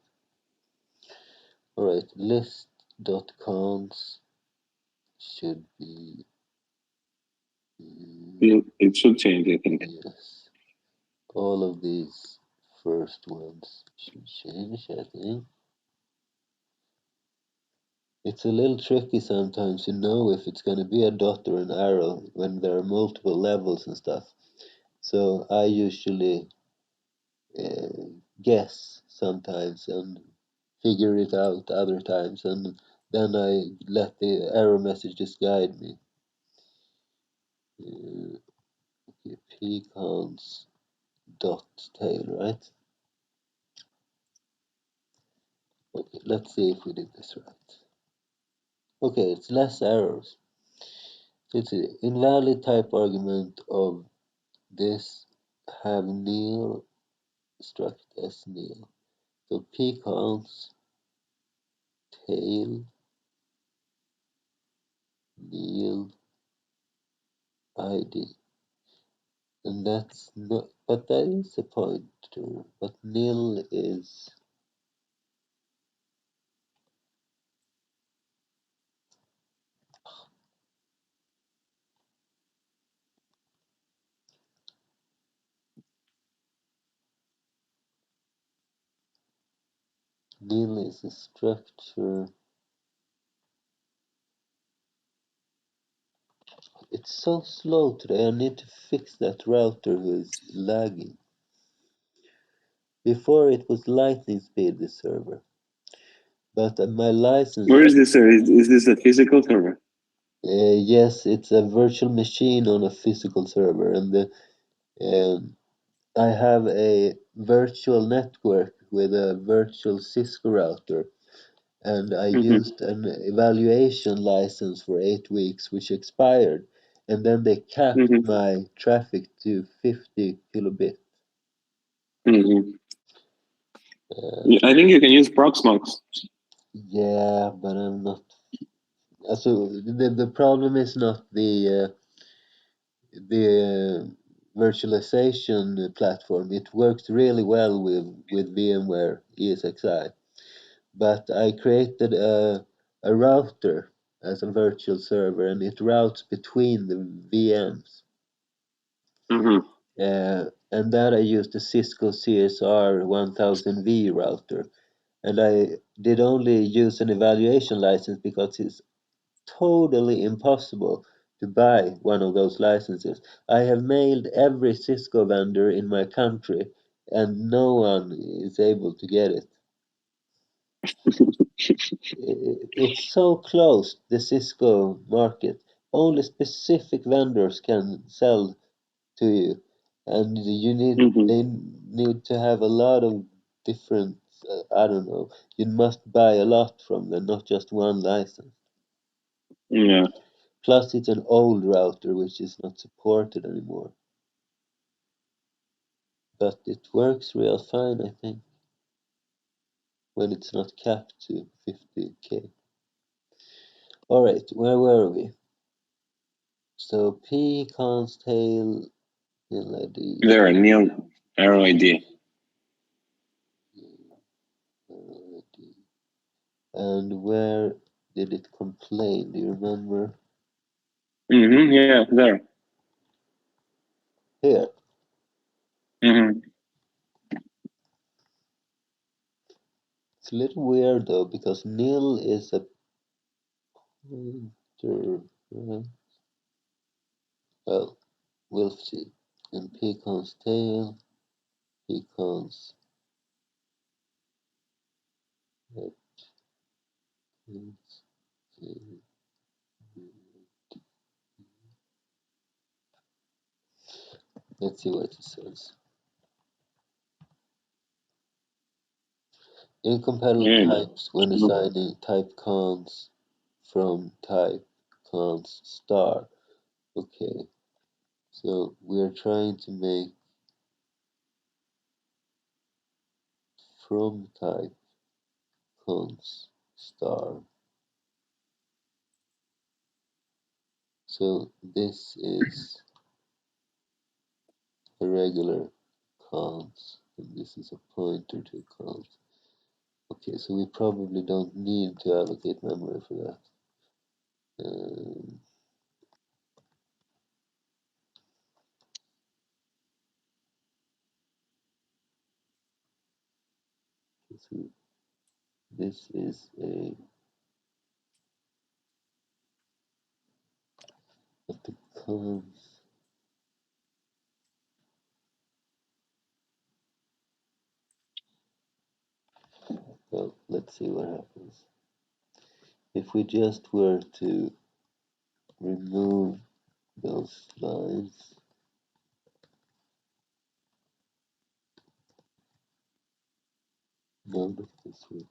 All right. List dot cons should be.
It should change, I think.
Yes. All of these first ones should change, I think. It's a little tricky sometimes to know if it's going to be a dot or an arrow when there are multiple levels and stuff. So I usually guess sometimes and figure it out other times, and then I let the error messages guide me. Okay, pcons dot tail, right? Okay, let's see if we did this right. Okay, it's less errors. It's an invalid type argument of this have nil struct as nil. So pcons tail nil id. And that's not, but that is a pointer. But nil is a structure. It's so slow today. I need to fix that router who is lagging. Before it was lightning speed, the server. but my license.
Where is this? Is this a physical server?
Yes, it's a virtual machine on a physical server, and I have a virtual network with a virtual Cisco router, and I
Mm-hmm.
used an evaluation license for 8 weeks, which expired, and then they capped
Mm-hmm.
my traffic to 50 kilobit.
Mm-hmm.
Uh,
Yeah, I think you can use Proxmox.
yeah, but I'm not. So the problem is not the virtualization platform. It works really well with VMware ESXi, but I created a router as a virtual server, and it routes between the VMs.
Mm-hmm.
And that I used the Cisco CSR 1000V router, and I did only use an evaluation license because it's totally impossible to buy one of those licenses. I have mailed every Cisco vendor in my country, and no one is able to get it. It's so closed, the Cisco market. Only specific vendors can sell to you, and
Mm-hmm.
they need to have a lot of different. I don't know. You must buy a lot from them, not just one license.
Yeah.
Plus, it's an old router which is not supported anymore. But it works real fine, I think, when it's not capped to 50K. Alright, where were we? So P const tail ID.
There, Neil arrow ID.
And where did it complain? Do you remember?
Mm-hmm. Yeah, there.
Here.
Mm-hmm.
It's a little weird though, because nil is a pointer, right? Well, we'll see. And P const tail, P const let's see what it says. Incompatible
Yeah.
types when assigning type cons from type cons star. Okay, so we're trying to make from type cons star. So this is a regular cons, and this is a pointer to cons. Okay, so we probably don't need to allocate memory for that. Um, so this is the cons. Well, let's see what happens. If we just were to remove those lines, no, not this one.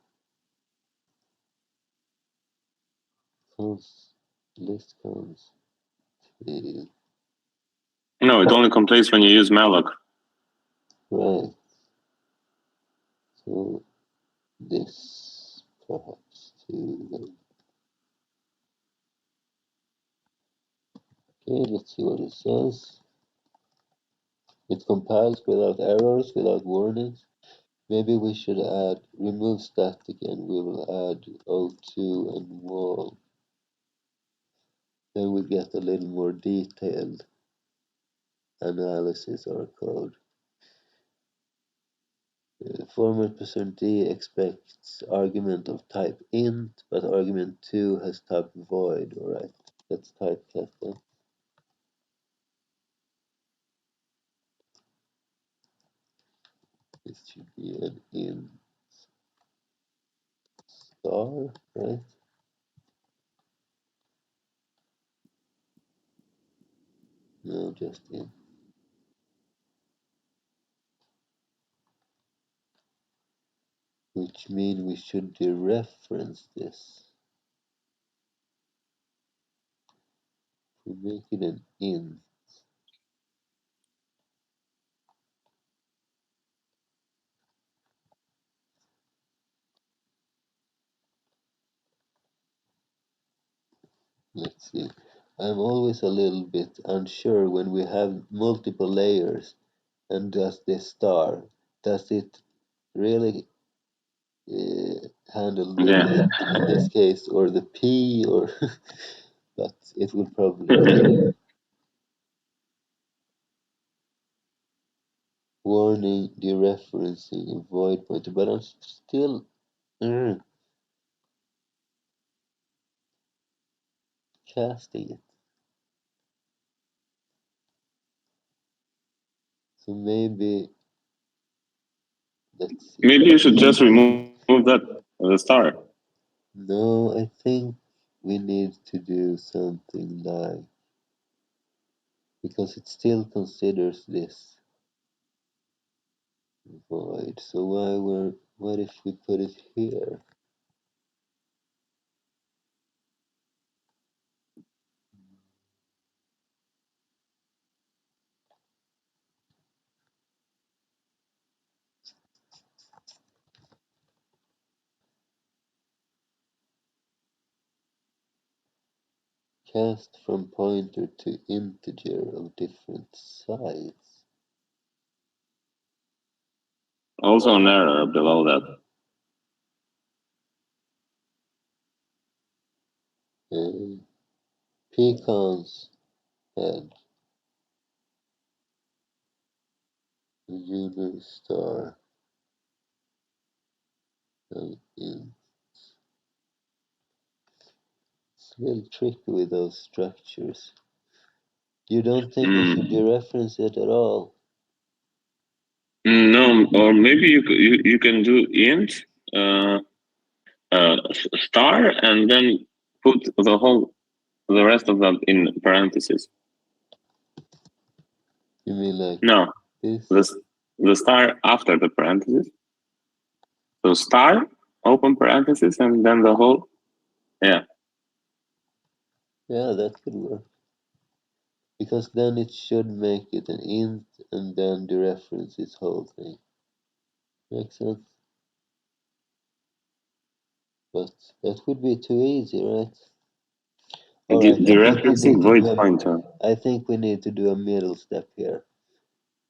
Cons, list cons, tail.
No, it only complains when you use malloc.
Right, so this perhaps too then. Okay, let's see what it says. It compiles without errors, without warnings. Maybe we should add remove static, and we will add O2 and wall. Then we get a little more detailed analysis of our code. Format %d expects argument of type int, but argument 2 has type void. Alright, let's typecast that. This should be an int star, right? No, just in. Which means we should dereference this. We make it an int. Let's see. I'm always a little bit unsure when we have multiple layers and does this star, does it really handle the
Yeah.
int in this case or the p or but it will probably do. Warning dereferencing a void pointer, but I'm still casting it. So maybe let's see.
Maybe you should just remove that the star.
No, I think we need to do something like because it still considers this void. So what if we put it here? Cast from pointer to integer of different size.
Also an error below that.
Pecans head. Unit star. And int. It's a little tricky with those structures. You don't think we should dereference it at all?
No, or maybe you can do int star and then put the rest of them in parentheses.
You mean like
No,
this?
the star after the parentheses. So star, open parentheses, and then the whole. Yeah.
Yeah, that could work. Because then it should make it an int and then dereference its whole thing. Makes sense? But that would be too easy, right? All right, I think we need
Dereferencing
to
void
do
pointer.
I think we need to do a middle step here.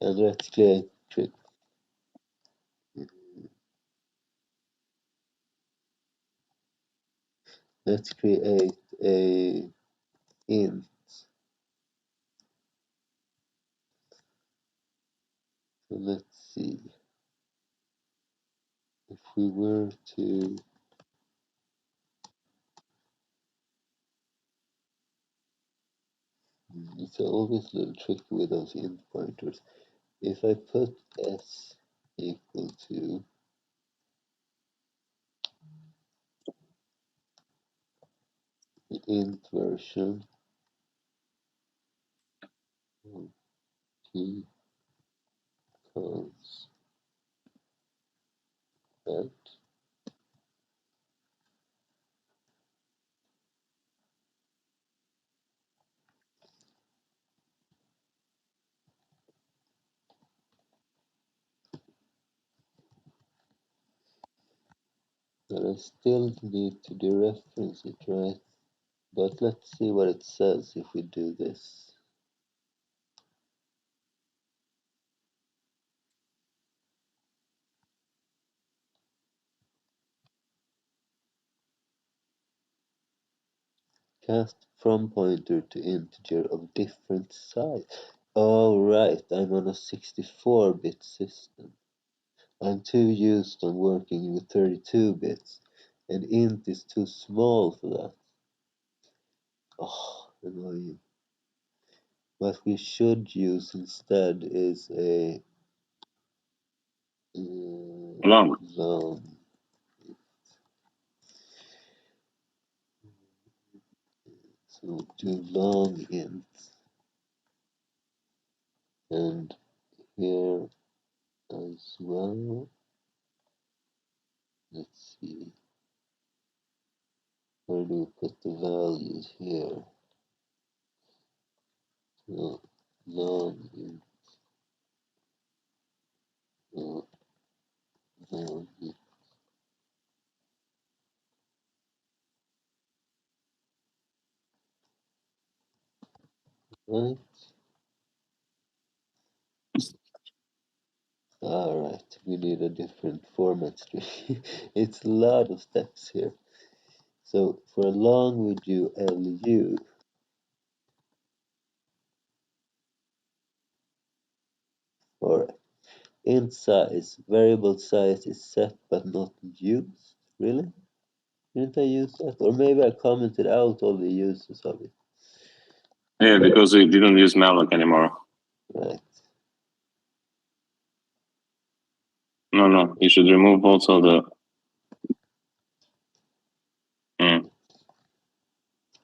And let's create let's create a int. So let's see. If we were to it's always a little tricky with those int pointers. If I put s equal to the int version of p cons that, but I still need to dereference it, right? But let's see what it says if we do this. Cast from pointer to integer of different size. Oh, right, I'm on a 64-bit system. I'm too used on working with 32 bits, and int is too small for that. Oh, annoying. What we should use instead is a
Long.
long. So do long int, and here as well. Let's see, where do we put the values here? So long int value, right? Alright, we need a different format string. It's a lot of steps here. So for long we do LU. Alright. Int size, variable size is set but not used. Really? Didn't I use that? Or maybe I commented out all the uses of it.
Yeah, because we didn't use malloc anymore.
Right.
No, you should remove also the.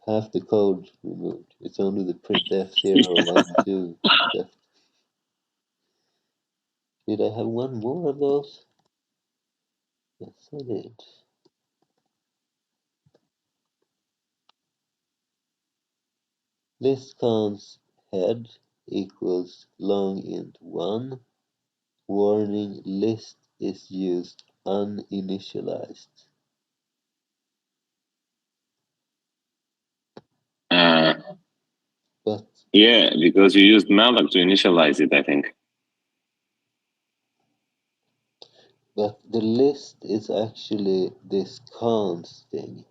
Half the code removed. It's only the printf 0, 1, 2 left. Did I have one more of those? Yes, I did. List cons head equals long int 1. Warning, list is used uninitialized. But
Yeah, because you used malloc to initialize it, I think.
But the list is actually this cons thing,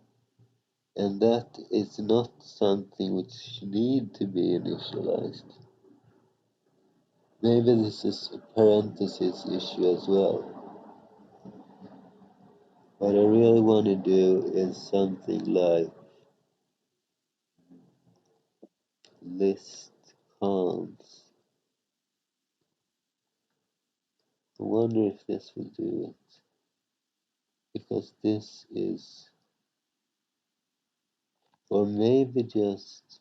and that is not something which need to be initialized. Maybe this is a parenthesis issue as well. What I really want to do is something like list cons. I wonder if this will do it, because this is, or maybe just,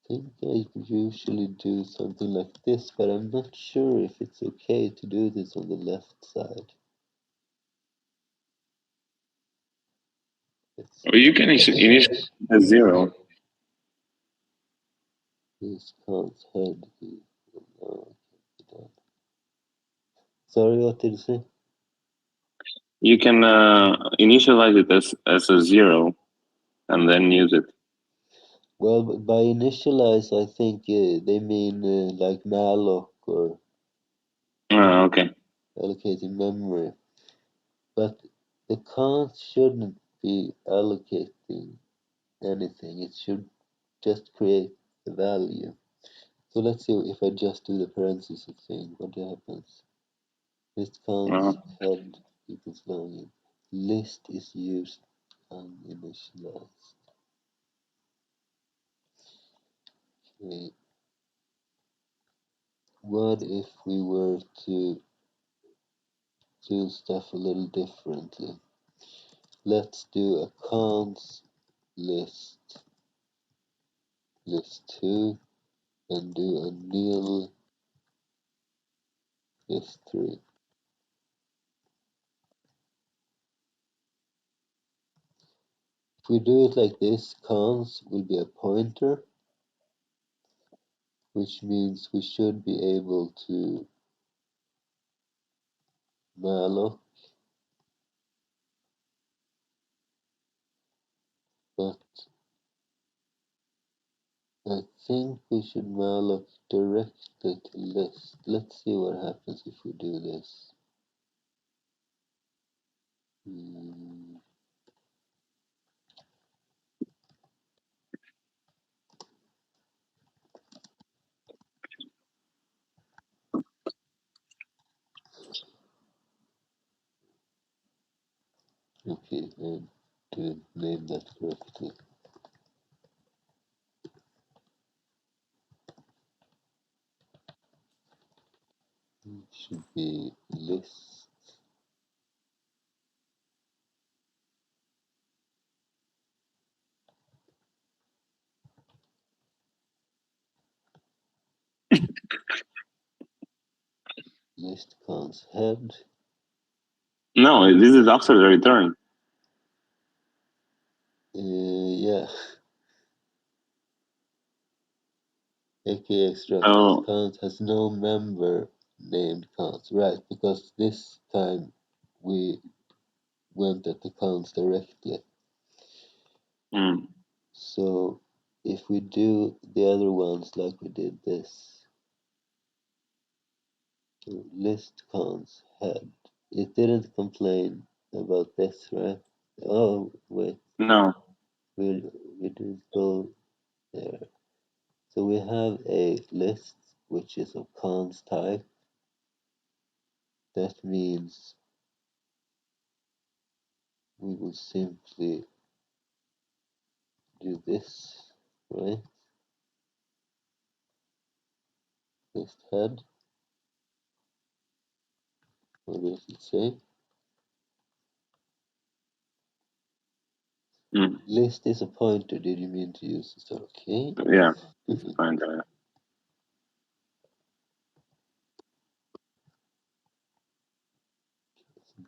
I think I usually do something like this, but I'm not sure if it's okay to do this on the left side.
Or you can initialize a 0.
This cons head. Sorry, what did you say?
You can initialize it as a 0 and then use it.
Well, by initialize, I think they mean like malloc or
Okay.
allocating memory. But the cons shouldn't be allocating anything. It should just create the value. So let's see if I just do the parentheses thing, what happens. List cons head equals long. List is used uninitialized. Okay. What if we were to do stuff a little differently? Let's do a cons list 2 and do a nil list 3. If we do it like this, cons will be a pointer, which means we should be able to malloc, but I think we should malloc directly to list. Let's see what happens if we do this. Okay, and to name that correctly. should be list list cons head.
No, this is after the return.
Yeah. AKX
Oh.
count has no member named counts, right? Because this time we went at the counts directly.
Mm.
So if we do the other ones like we did this, list counts head, it didn't complain about this, right? Oh wait,
No.
we didn't go there. So we have a list which is of cons type. That means we will simply do this, right? List head. What does it say?
Mm.
List is a pointer. Did you mean to use this? Okay.
Yeah, it's fine.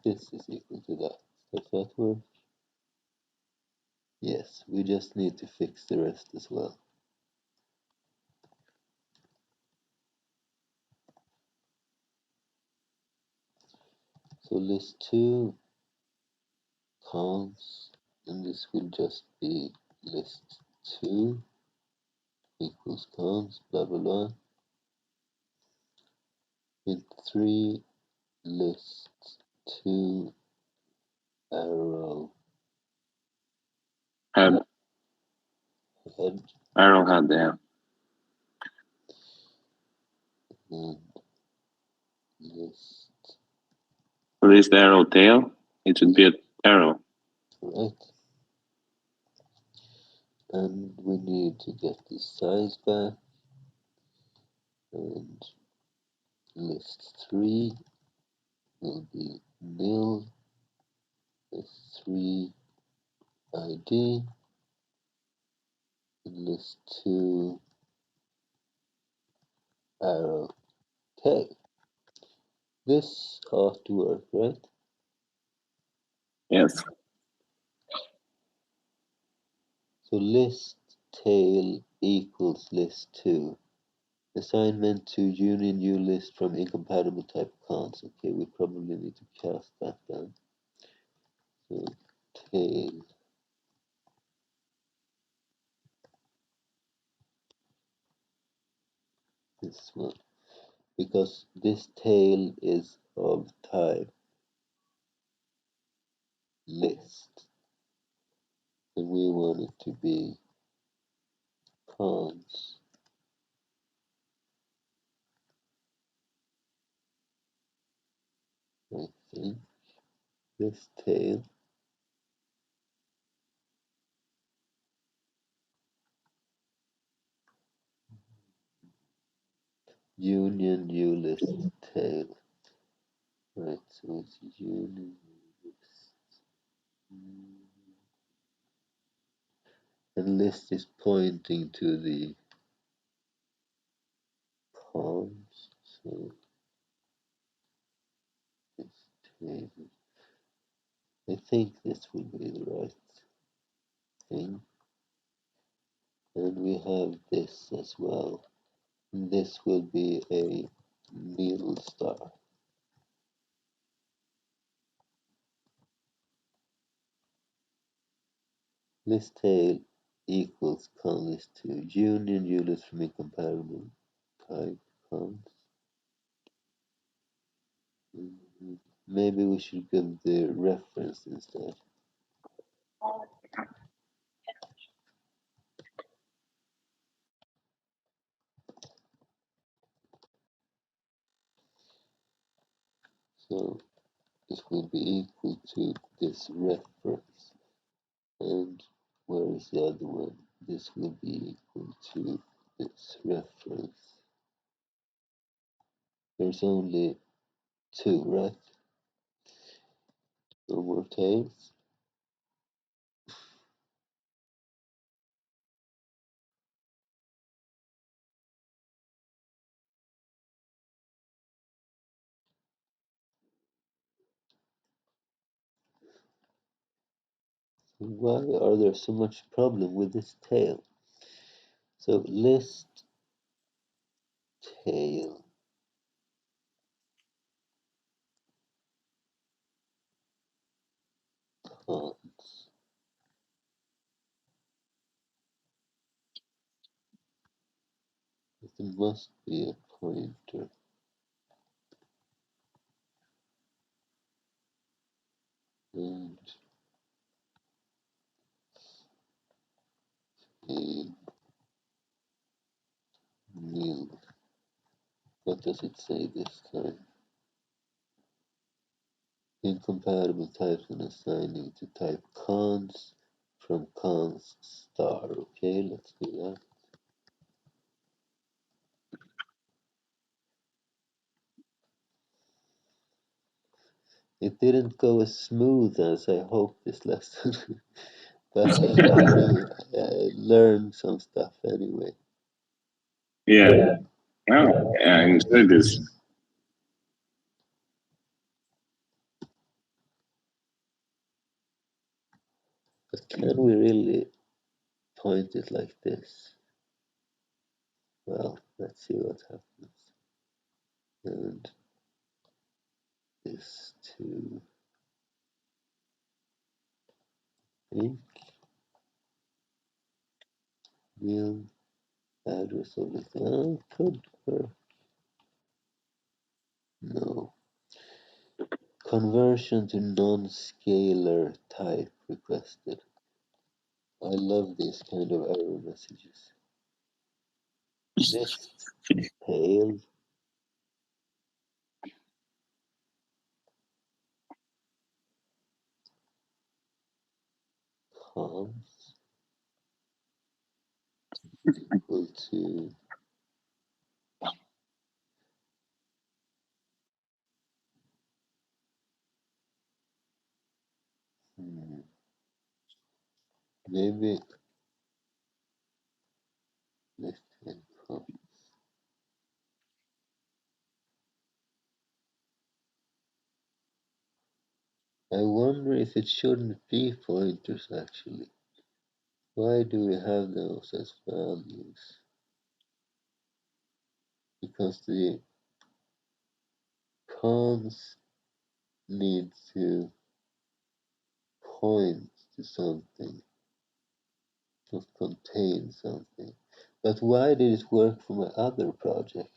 This is equal to that. Does that work? Yes, we just need to fix the rest as well. So list 2 counts, and this will just be list 2 equals counts, blah blah blah. With 3 list 2 arrow
Head,
head
arrowhead there.
and list,
List arrow tail. It should be an arrow.
right? And we need to get the size back, and list 3 will be nil, list 3 ID, and list 2 arrow tail. This ought to work, right?
Yes.
So list tail equals list 2. Assignment to union new list from incompatible type counts. Okay, we probably need to cast that down. So tail this one, because this tail is of type list, and we want it to be cons. I think this tail union new list tail. Right, so it's union list. And list is pointing to the cons, so this table. I think this will be the right thing. And we have this as well. And this will be a nil star. List tail equals con list 2 union u list from incompatible type cons. Maybe we should give the reference instead. So it will be equal to this reference. And where is the other one? This will be equal to this reference. There's only 2, right? No more tails. Why are there so much problem with this tail? So list tail cons. There must be a pointer. And a new. What does it say this time? Incompatible types and assigning to type cons from cons star. Okay, let's do that. It didn't go as smooth as I hoped this lesson, but I learned some stuff anyway.
Yeah. Oh, I enjoyed this.
But can we really point it like this? Well, let's see what happens. And this to ink, nil, address of it. Oh, could work. No. Conversion to non-scalar type requested. I love these kind of error messages. List tail cons equal to maybe list tail cons. I wonder if it shouldn't be pointers actually. Why do we have those as values? Because the cons need to point to something, not contain something. But why did it work for my other project?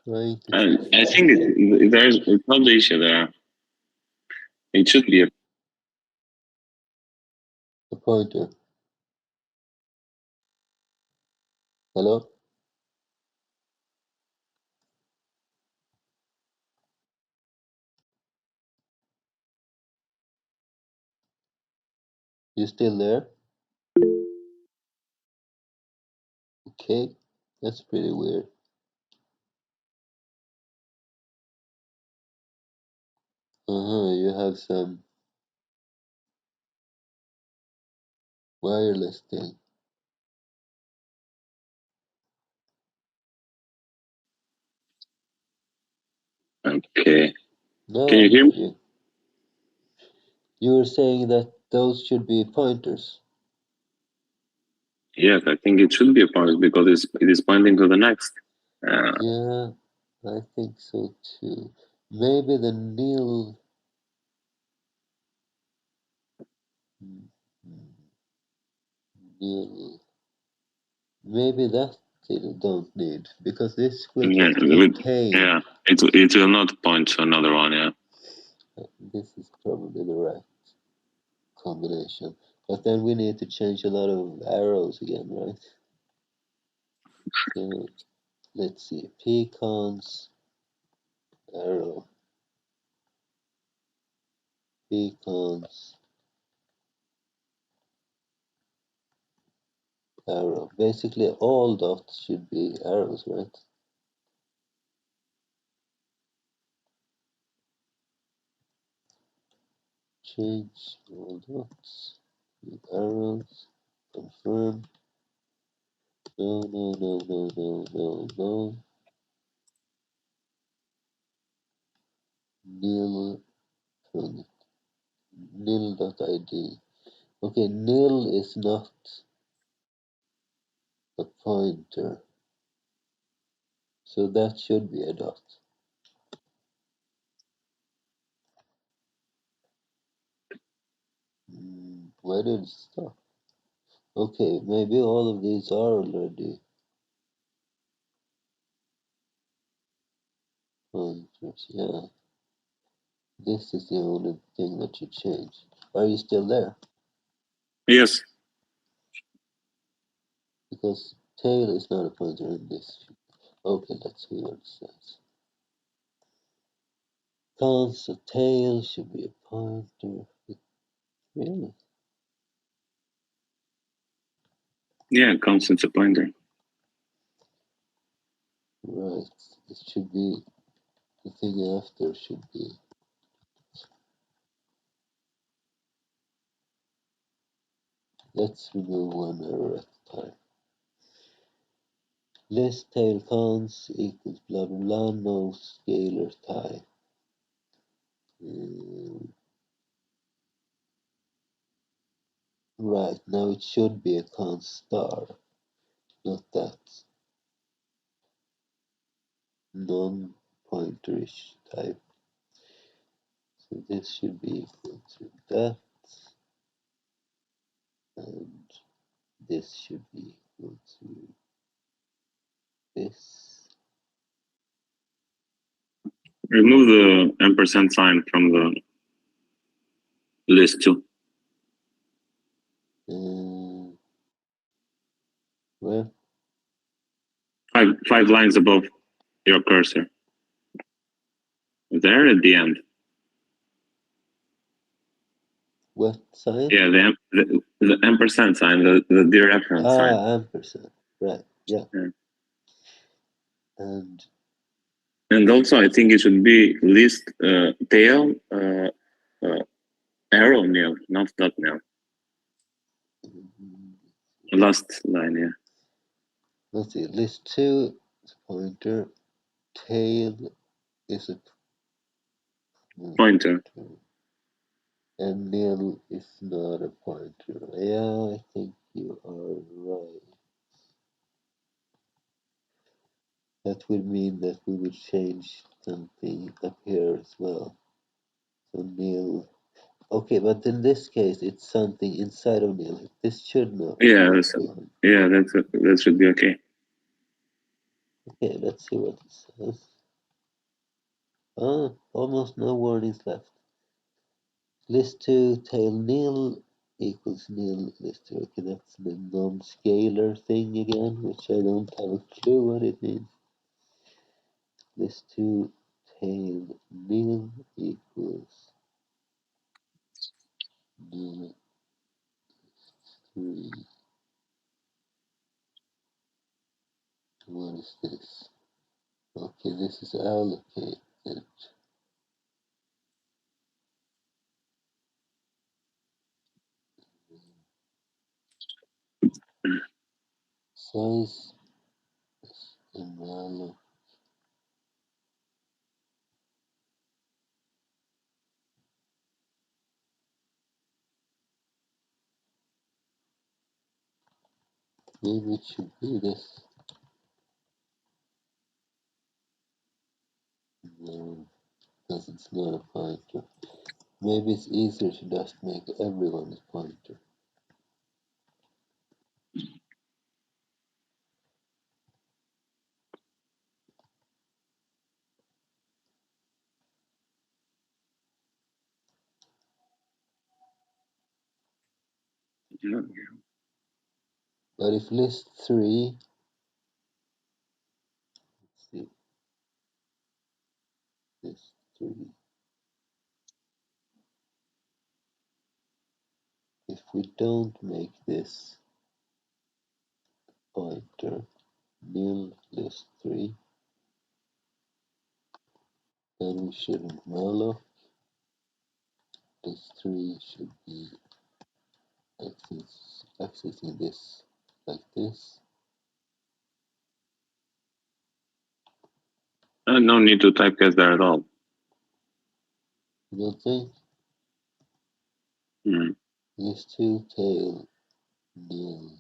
Trying to
I think there's it's not the issue there. It should be
a pointer. Hello? You still there? Okay, that's pretty weird. You have some wireless thing.
okay.
Now
Can
I
you hear
hear
me?
you. You were saying that those should be pointers.
Yes, I think it should be a point because it is pointing to the next.
Yeah, I think so too. Maybe the nil. Nil. Maybe that they don't need because this will
Yeah,
just contain.
yeah, it will not point to another one. Yeah.
This is probably the right combination. But then we need to change a lot of arrows again, right? So let's see. Pecans arrow. Pecans arrow. Basically, all dots should be arrows, right? Change all dots to arrows. Confirm. No, no, no, no, no, no, no. Nil, nil.id. Okay, nil is not a pointer, so that should be a dot. Where did it stop? Okay, maybe all of these are already pointers. Yeah, this is the only thing that should change. Are you still there?
Yes.
Because tail is not a pointer in this. Okay, let's see what it says. Console tail should be a pointer. Really?
Yeah, constant a pointer.
Right. It should be the thing after should be. Let's remove one error at a time. List tail cons equals blah blah blah, no scalar type. Right, now it should be a const star, not that non-pointerish type. So this should be equal to that, and this should be equal to this.
Remove the ampersand sign from the list too.
Where?
Five lines above your cursor. There at the end.
What sign?
Yeah, the ampersand sign, the dereference sign.
Ampersand. Right, yeah. And
also, I think it should be list tail arrow nil, not dot nil. Last line, yeah.
let's see, list 2 is a pointer, tail is a
Pointer.
and nil is not a pointer. Yeah, I think you are right. That would mean that we would change something up here as well. So nil. Okay, but in this case, it's something inside of nil. This should not.
Yeah, that should be okay.
Okay, let's see what it says. Almost no warnings left. List 2 tail nil equals nil list 2. Okay, that's the non-scalar thing again, which I don't have a clue what it means. List 2 tail nil equals nil 3. What is this? Okay, this is allocated. Size invalid. Maybe it should be this. No, because it's not a pointer. Maybe it's easier to just make everyone a pointer.
Yeah.
But if list 3, let's see, list 3. If we don't make this pointer nil list3, then we shouldn't malloc. List3 should be accessing this like this.
No need to typecast there at all.
You don't think?
Mm.
List2 tail nil.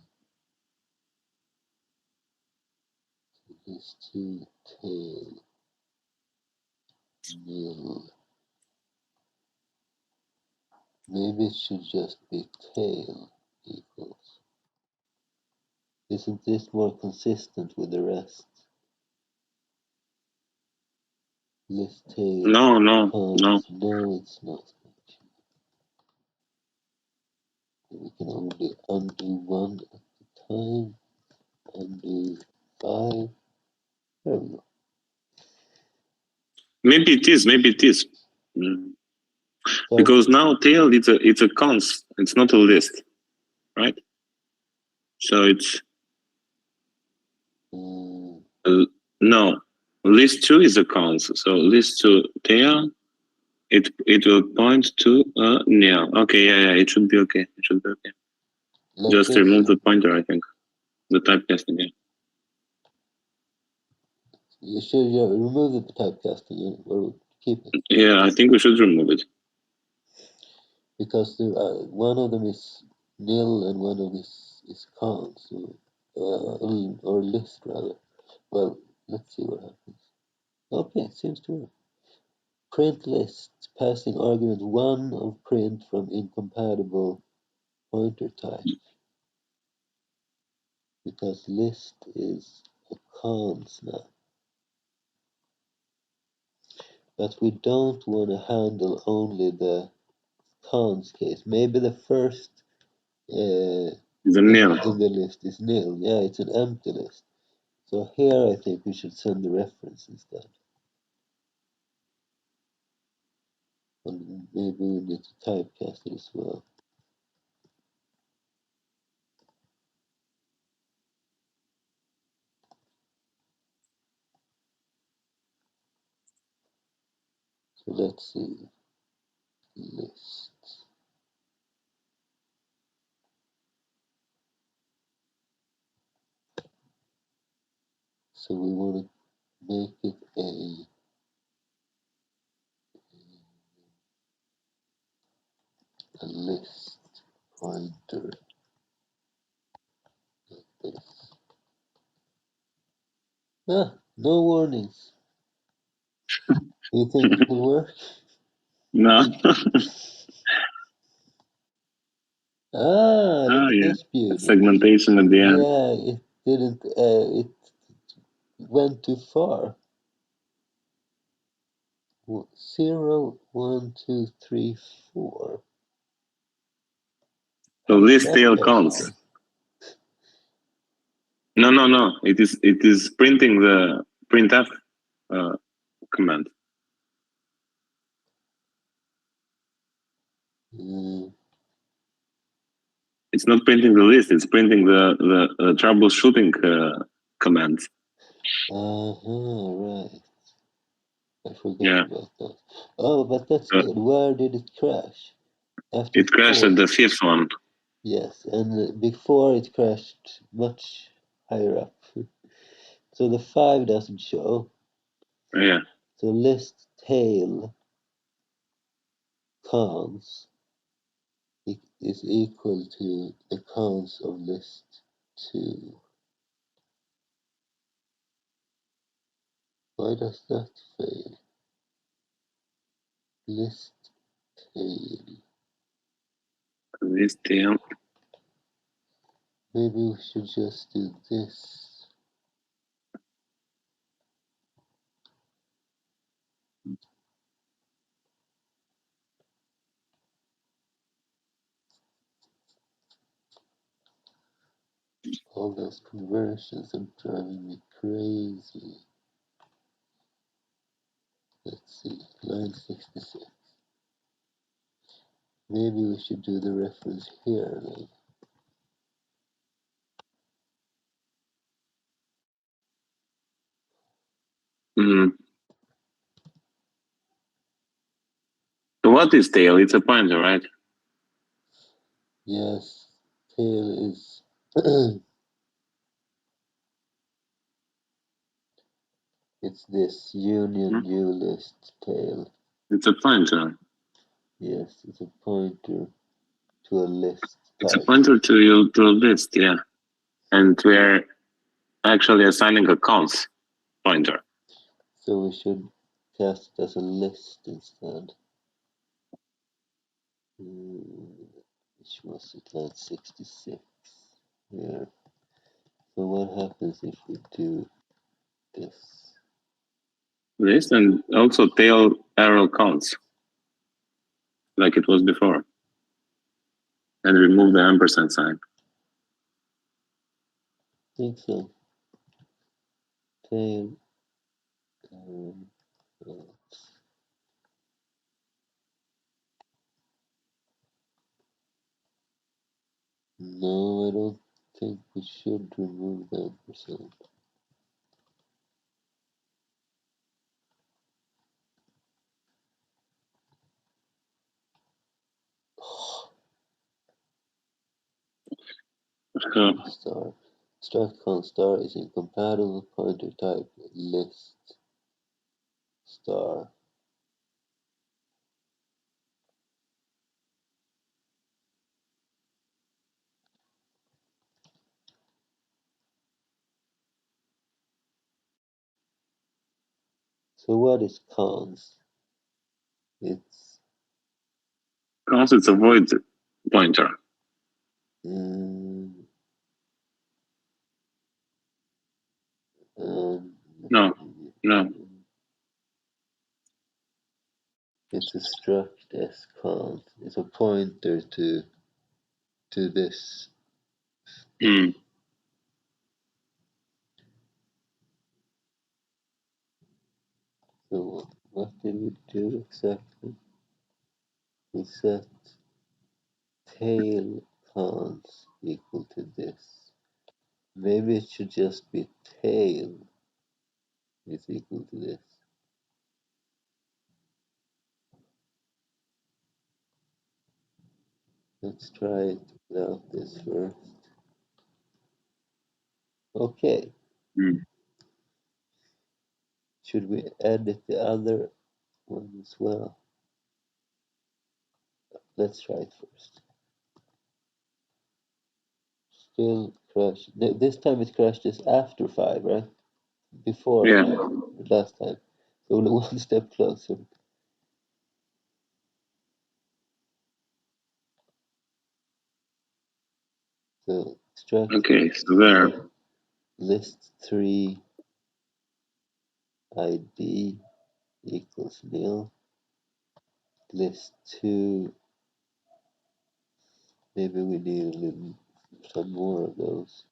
List2 tail nil. Maybe it should just be tail equals. Isn't this more consistent with the rest? List tail.
No, no.
No, it's not. We can only undo one at a time. Undo 5. There we go.
Maybe it is. Mm. Because now tail it's a const. It's not a list, right? So it's no. List2 is a const. So list2 tail. It will point to nil. Okay, yeah. It should be okay. Like just this. Remove the pointer, I think. The typecasting, yeah.
You should remove the typecasting or keep it.
Yeah, I think we should remove it.
Because one of them is nil and one of them is const, or list rather. Well, let's see what happens. Okay, seems to work. Print list passing argument 1 of print from incompatible pointer type. Because list is a const now. But we don't want to handle only the const case. Maybe the first
the nil
in the list is nil. Yeah, it's an empty list. So here I think we should send the reference instead. And maybe we need to typecast it as well. So let's see. List. So we want to make it a list pointer like this. Ah, no warnings. You think it will work?
No.
The
Yeah.
dispute.
Segmentation at the end.
Yeah, it didn't. It went too far. 0, 1, 2, 3, 4.
So list tail counts. No. It is printing the printf command. It's not printing the list. It's printing the troubleshooting command.
Right. I forgot about that. Oh, but that's good. Where did it crash? After
it crashed 4. At the 5th one.
Yes, and before it crashed much higher up. So the 5 doesn't show.
Yeah.
So list tail cons is equal to the cons of list 2. Why does that fail? List tail.
List tail.
Maybe we should just do this. All those conversions are driving me crazy. Let's see, line 66. Maybe we should do the reference here then.
Mm. So what is tail? It's a pointer, right?
Yes, tail is it's this union new list tail.
It's a pointer.
Yes, it's a pointer to a list
It's a
type.
pointer to a list, yeah. And we're actually assigning a cons pointer.
So we should cast it as a list instead. Which was it, line 66 here. So what happens if we do this?
List and also tail arrow cons, like it was before. And remove the ampersand sign.
I think so. Tail. No, I don't think we should remove the ampersand. Star. Struct const star is incompatible with pointer type list star. So what is cons? It's
Cons, it's a void pointer. No, no.
It's a struct as cons. It's a pointer to this.
Mm.
So what did we do exactly? We set tail cons equal to this. Maybe it should just be tail is equal to this. Let's try it without this first. Okay.
Mm.
Should we edit the other one as well? Let's try it first. Still crash. This time it crashed just after 5, right? Before
Yeah.
5, last time. So only one step closer. So struct
Okay, so there.
list 3 ID equals nil. List 2, maybe we need a little, some more of those.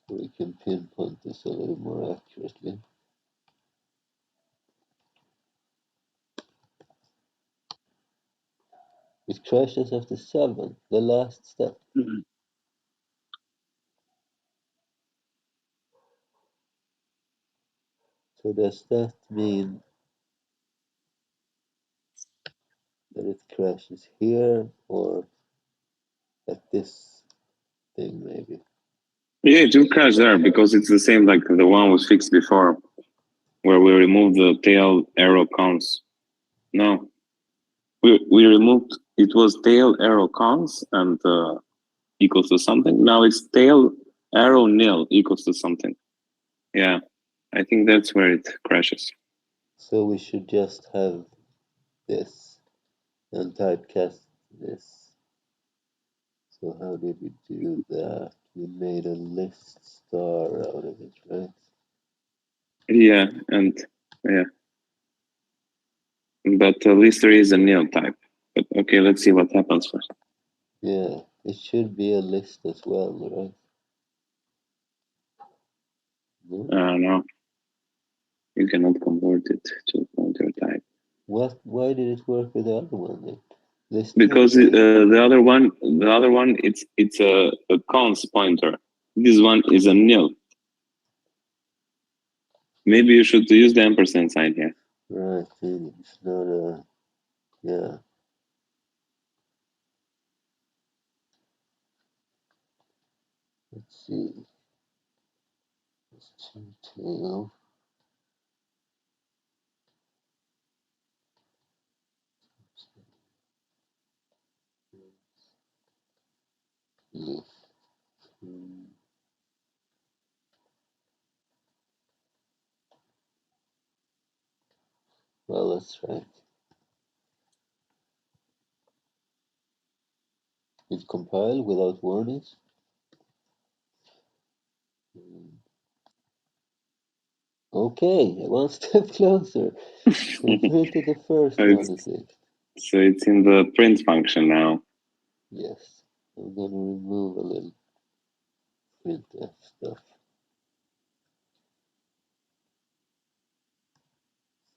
So we can pinpoint this a little more accurately. It crashes after 7, the last step.
Mm.
So does that mean that it crashes here or at this thing maybe?
Yeah, it will crash there because it's the same like the one was fixed before, where we removed the tail arrow cons. No, we removed, it was tail arrow cons and equals to something. Now it's tail arrow nil equals to something. Yeah, I think that's where it crashes.
So we should just have this and typecast this. So how did we do that? We made a list star out of it, right?
Yeah, and yeah. But lister is a nil type, But okay, let's see what happens first.
Yeah, it should be a list as well, right? No?
No, you cannot convert it to pointer type.
What? Why did it work with the other one then? List
Because
pointer.
the other one, it's a cons pointer. This one is a nil. Maybe you should use the ampersand sign here.
Right, then it's not a. Yeah. Let's see. It's tail. List. Well, let's try it. It compiled without warnings. Okay, one step closer. We printed the first one, at least.
So it's in the print function now.
Yes. I'm gonna remove a little printf stuff.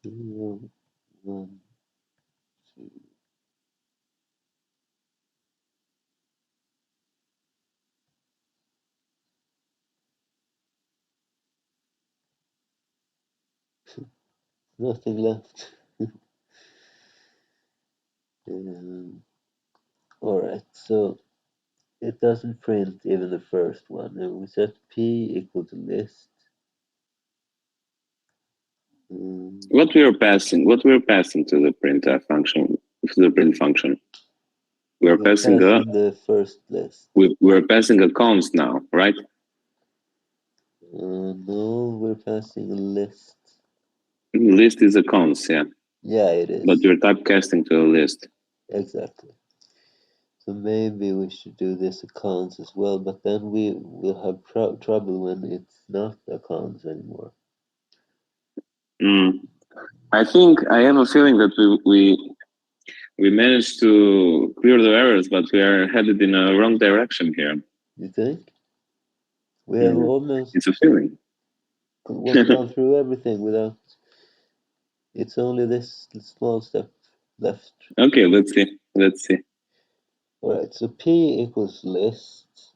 0, 1, 2. Nothing left. Alright, so it doesn't print even the first one. And we set p equal to list.
What we're passing to the printf function, to the print function. We're passing
the first list.
we're passing a const now, right?
No, we're passing a list.
List is a const, yeah.
Yeah, it is.
But you're typecasting to a list.
Exactly. So maybe we should do this accounts as well, but then we will have trouble when it's not accounts anymore.
I think I have a feeling that we managed to clear the errors, but we are headed in a wrong direction here.
You think? We have almost
It's a feeling.
gone through everything without. It's only this small step left.
Okay, let's see. Let's see.
All right, so p equals list.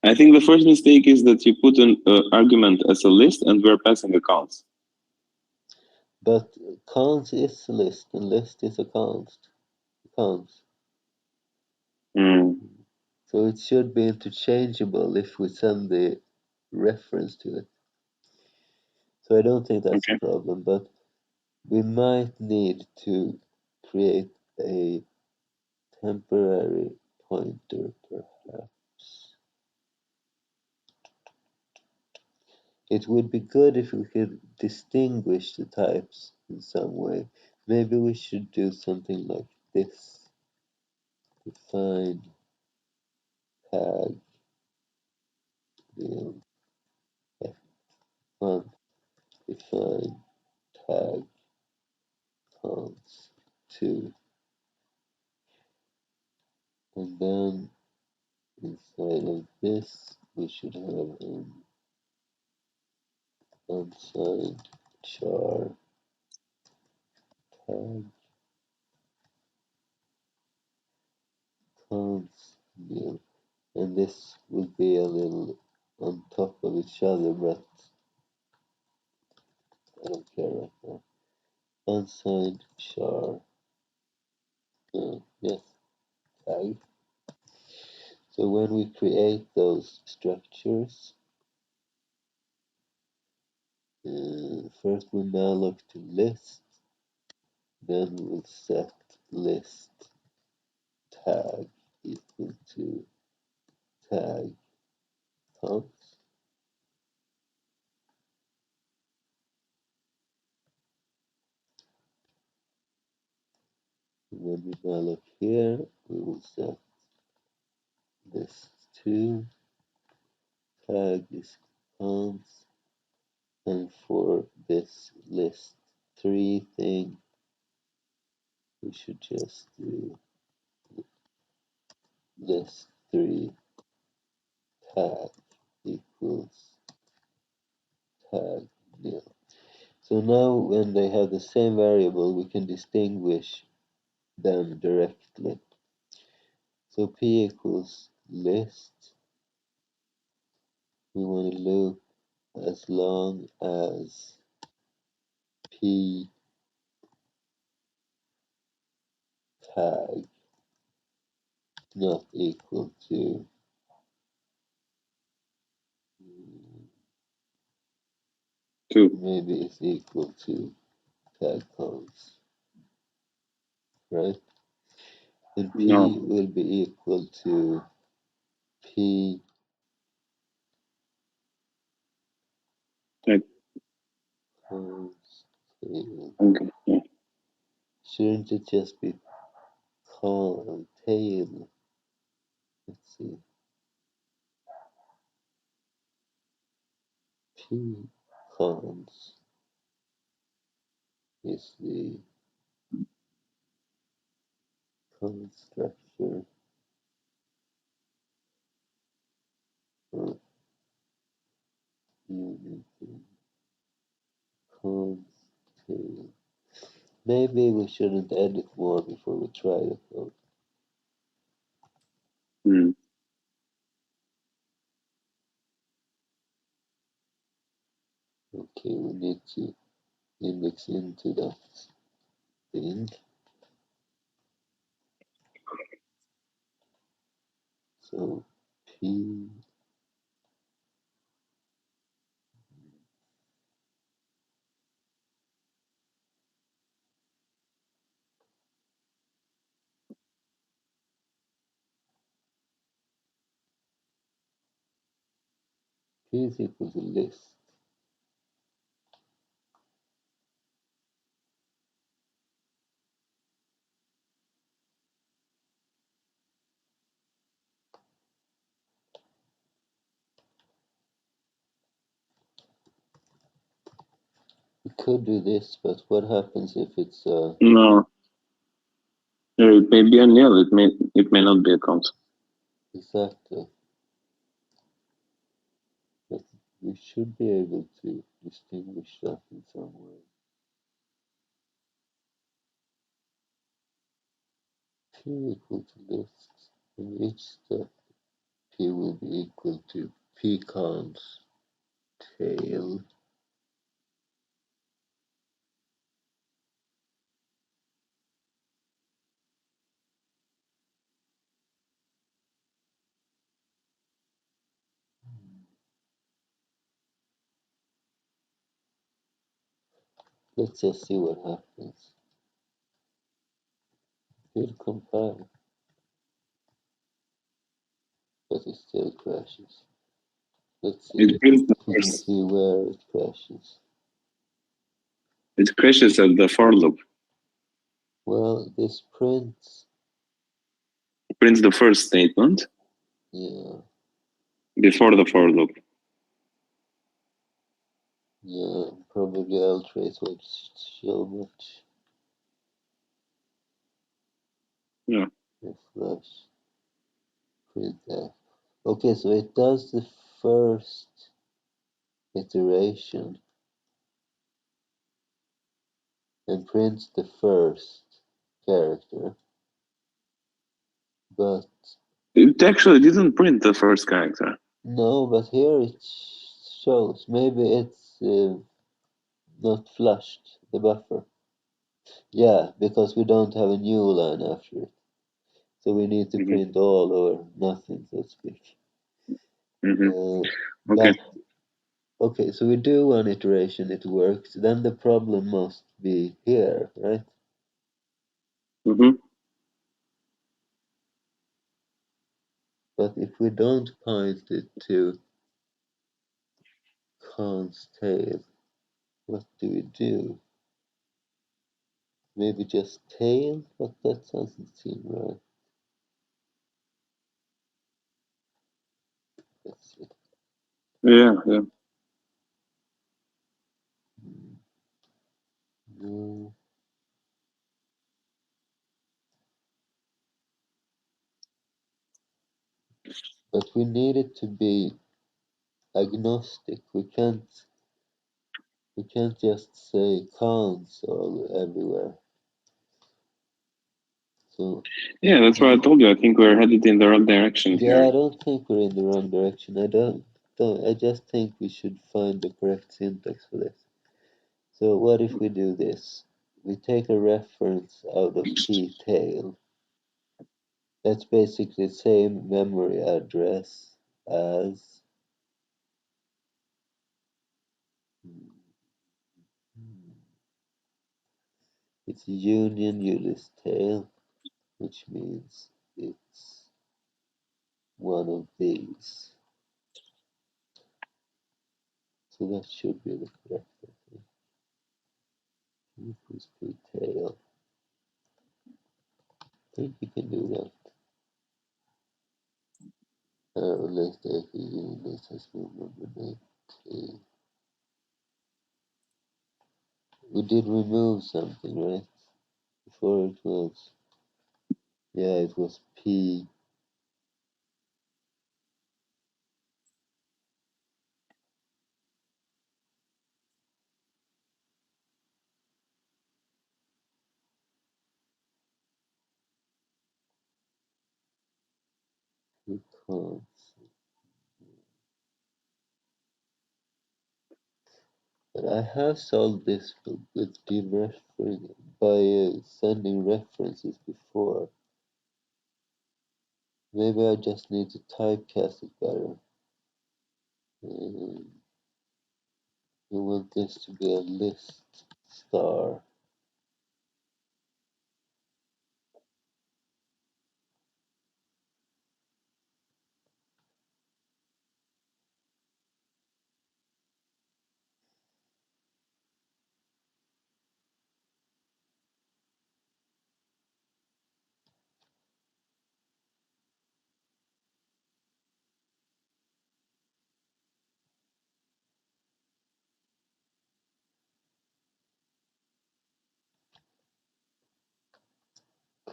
I think the first mistake is that you put an argument as a list and we're passing a const.
But const is a list and list is a const. So it should be interchangeable if we send the reference to it. So I don't think that's a problem, but we might need to create a temporary pointer, perhaps. It would be good if we could distinguish the types in some way. Maybe we should do something like this. Define tag name F1. Define tag const 2. And then inside of this, we should have an unsigned char tag const new. And this will be a little on top of each other, but I don't care right now. Unsigned char. Yes, tag. So when we create those structures, first we malloc to list, then we'll set list tag equal to tag const. When we malloc here, we will set list 2 tag is const, and for this list 3 thing, we should just do list 3 tag equals tag nil. So now when they have the same variable, we can distinguish them directly. So p equals list. We want to loop as long as p tag not equal to maybe it's equal to tag counts, right? And p will be equal to p counts tail.
Okay. Yeah.
Shouldn't it just be tail? Let's see. P counts is the count structure for unity counts tail. Maybe we shouldn't edit more before we try the code.
Mm.
Okay, we need to index into that thing. So P is equal to list. We could do this, but what happens if it's
No. It may be a nil. It may not be a count.
exactly? But we should be able to distinguish that in some way. P equal to list. In each step, P will be equal to P counts tail. Let's just see what happens. It'll compile, but it still crashes. Let's see.
It prints the
You can
first.
see where it crashes.
It crashes at the for loop.
Well, this prints.
It prints the first statement.
Yeah.
Before the for loop.
Yeah, probably I'll trace what so much.
Yeah.
Refresh. Print that. Okay, so it does the first iteration and prints the first character, but
It actually didn't print the first character.
no, but here it shows maybe it's not flushed the buffer. Yeah, because we don't have a new line after it. So we need to print all or nothing, so to speak.
Okay.
But, okay, so we do one iteration, it works. Then the problem must be here, right? But if we don't point it to const tail, what do we do? Maybe just tail, but that doesn't seem right. Let's see.
Yeah.
No. But we need it to be agnostic. We can't just say cons all everywhere. So
Yeah, that's what I told you. I think we're headed in the wrong direction
yeah,
here.
I don't think we're in the wrong direction. I just think we should find the correct syntax for this. So what if we do this? We take a reference out of p-tail. That's basically the same memory address as it's union Ulysses tail, which means it's one of these. So that should be the correct thing. Equals p-tail. I think we can do that. Let's take a unit as number 19. We did remove something, right? Before it was, yeah, it was P. Because, but I have solved this with dereferring by sending references before. Maybe I just need to typecast it better. We want this to be a list star.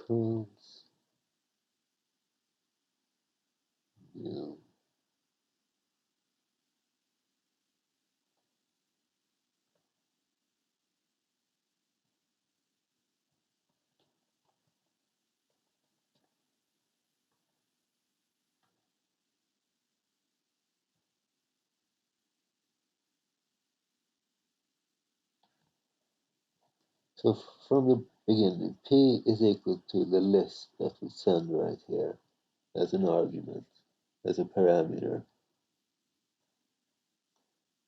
Cons, yeah. So from the beginning, P is equal to the list that we send right here as an argument, as a parameter.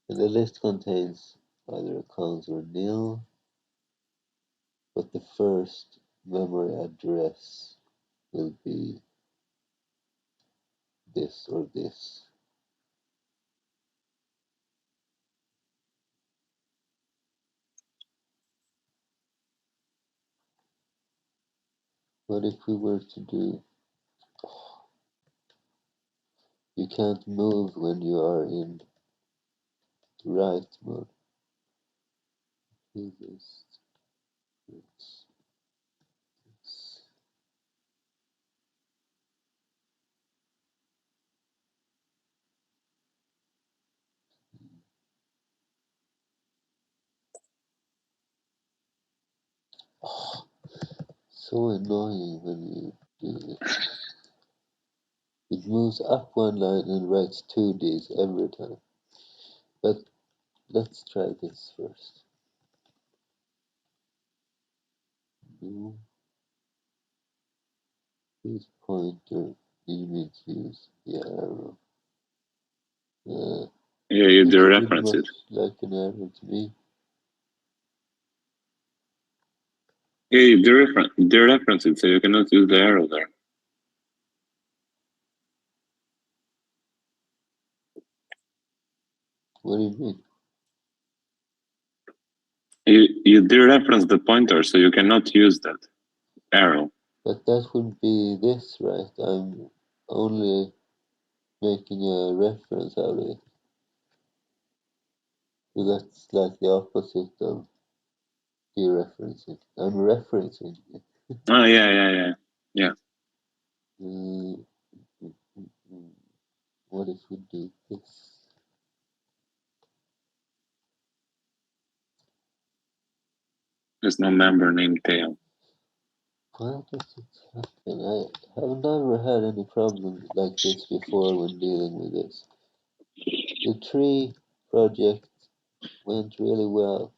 And the list contains either a cons or nil, but the first memory address will be this or this. But if we were to do, you can't move when you are in write mode. Do this. Oh, so annoying when you do this. It moves up one line and writes 2Ds every time. But let's try this first. No. Use pointer. You need to use the arrow.
Yeah, you
Looks pretty
dereference
much
it.
like an arrow to me.
Yeah, you dereference it, so you cannot use the arrow there.
What do you mean?
You dereference the pointer, so you cannot use that arrow.
But that would be this, right? I'm only making a reference out of it. So that's like the opposite of dereferencing. I'm referencing it.
Oh, yeah.
Mm, mm, mm, mm. What if we do this?
There's no member named tail.
Why does it happen? I have never had any problems like this before when dealing with this. The tree project went really well.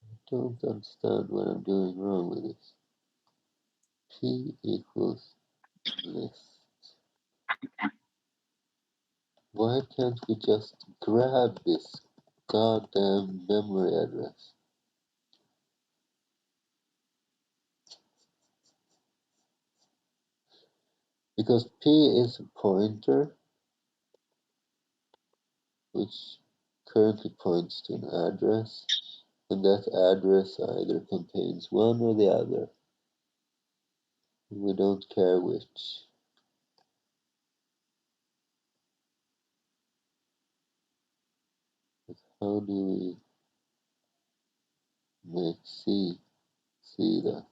I don't understand what I'm doing wrong with this. P equals list. Why can't we just grab this goddamn memory address? Because P is a pointer which currently points to an address, and that address either contains one or the other. We don't care which. But how do we make C see that?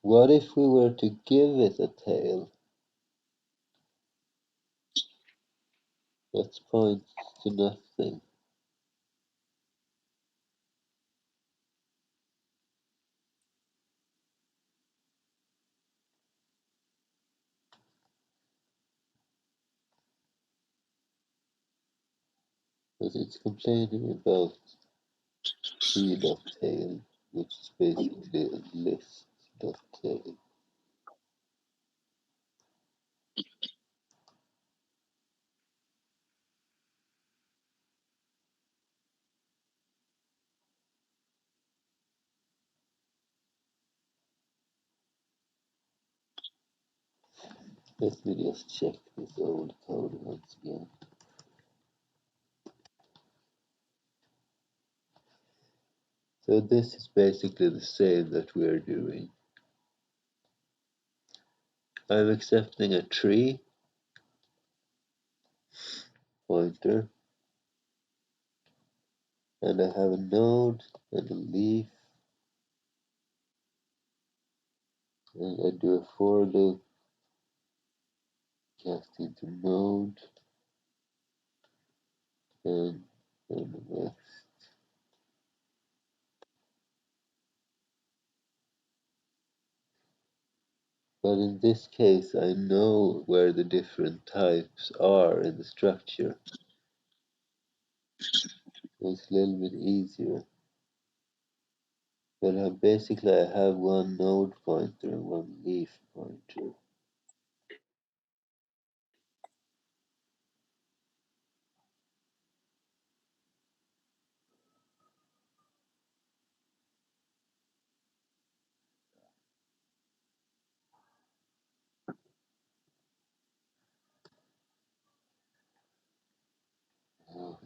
What if we were to give it a tail that points to nothing? Because it's complaining about p.tail, which is basically a list.tail. Let me just check this old code once again. So this is basically the same that we are doing. I'm accepting a tree pointer, and I have a node and a leaf, and I do a for loop casting to node and the next. But in this case, I know where the different types are in the structure. So it's a little bit easier. But basically, I have one node pointer and one leaf pointer.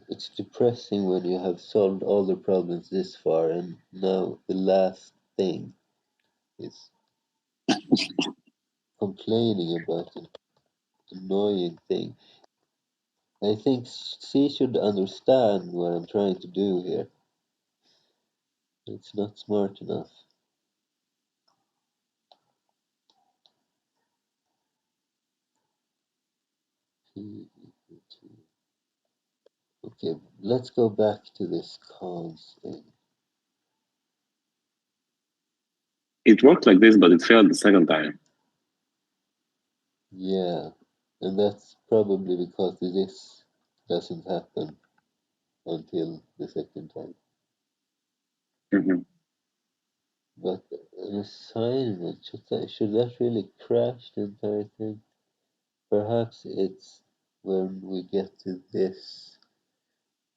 It's depressing when you have solved all the problems this far, and now the last thing is complaining about an annoying thing. I think C should understand what I'm trying to do here. It's not smart enough. Okay, let's go back to this cons thing.
It worked like this, but it failed the second time.
Yeah, and that's probably because this doesn't happen until the second time.
Mm-hmm.
But an assignment, should that really crash the entire thing? Perhaps it's when we get to this,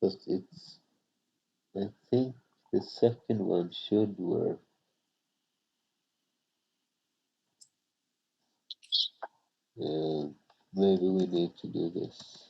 because it's, I think the second one should work. Maybe we need to do this.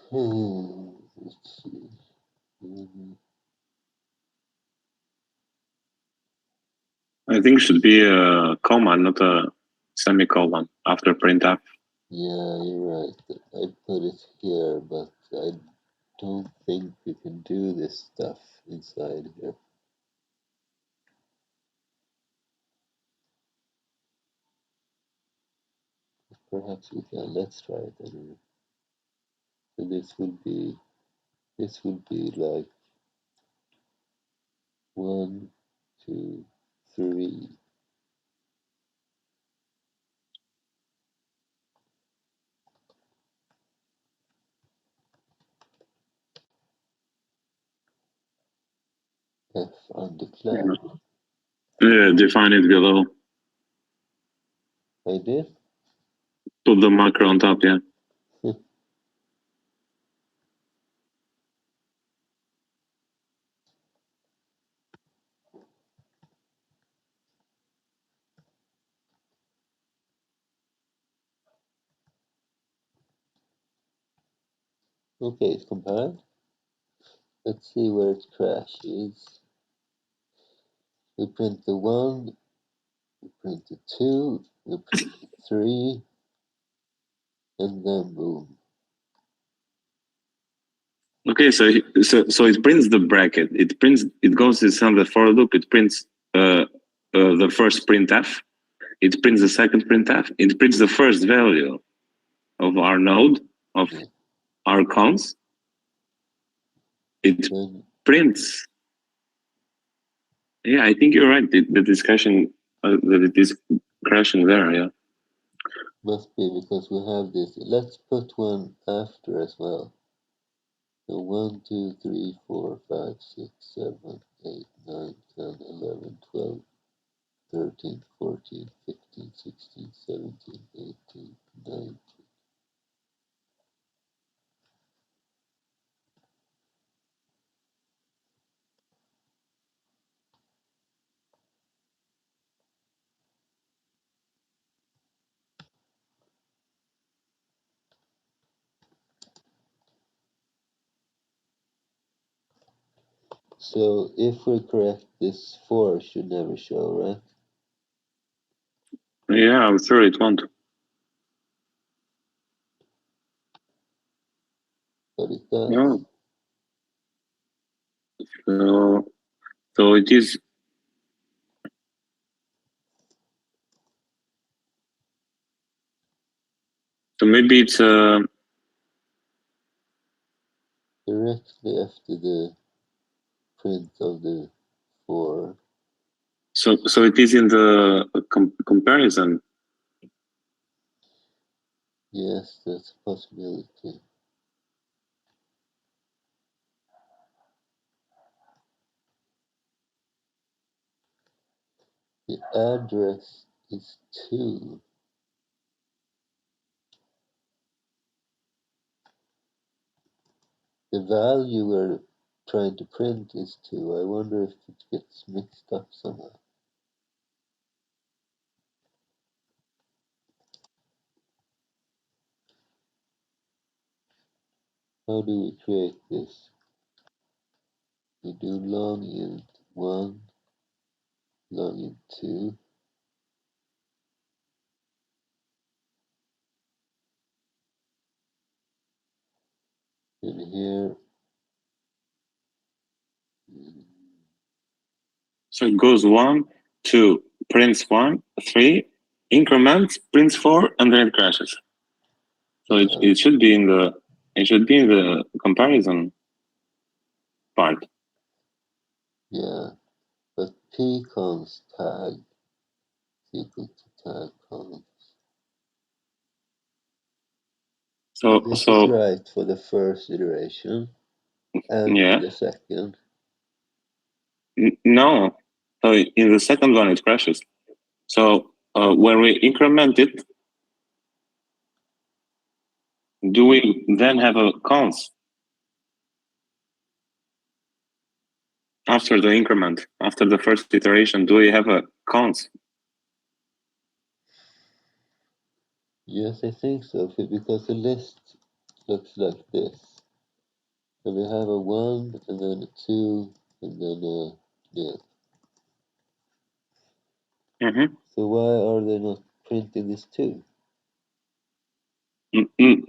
Let's see.
I think it should be a comma, not a semicolon after printf.
Yeah, you're right. I put it here, but I don't think we can do this stuff inside here. Perhaps we can. Let's try it anyway. So this would be like 1, 2, 3. F undeclared.
Yeah, define it below.
I did?
Put the macro on top, yeah.
Okay, it's compiled. Let's see where its crash is. We print the 1, we print the 2, we print the 3, and then boom.
Okay, so it prints the bracket. It goes inside the for loop. It prints the first printf. It prints the second printf. It prints the first value of our node of our cons. It prints. Yeah, I think you're right. The discussion that it is crashing there. Yeah.
Must be because we have this. Let's put one after as well. So 1, 2, 3, 4, 5, 6, 7, 8, 9, 10, 11, 12, 13, 14, 15, 16, 17, 18, 19. So if we're correct, this 4 should never show, right?
Yeah, I'm sure it won't.
But it does.
No. So it is. So maybe it's
Directly after the print of the 4.
so it is in the comparison.
Yes, that's a possibility. The address is 2. The value we're trying to print is 2. I wonder if it gets mixed up somehow. How do we create this? We do long int 1, long int 2. And here,
So it goes 1, 2, prints 1, 3, increments, prints 4, and then it crashes. So it should be in the comparison part.
yeah, but pconst tag is equal to tag const.
So
This is right for the first iteration and
yeah.
for the second.
No. So in the second one it crashes. So when we increment it, do we then have a cons after the increment, after the first iteration? Do we have a cons?
Yes, I think so, because the list looks like this. So we have a 1, and then a 2, and then a nil. So why are they not printing this 2?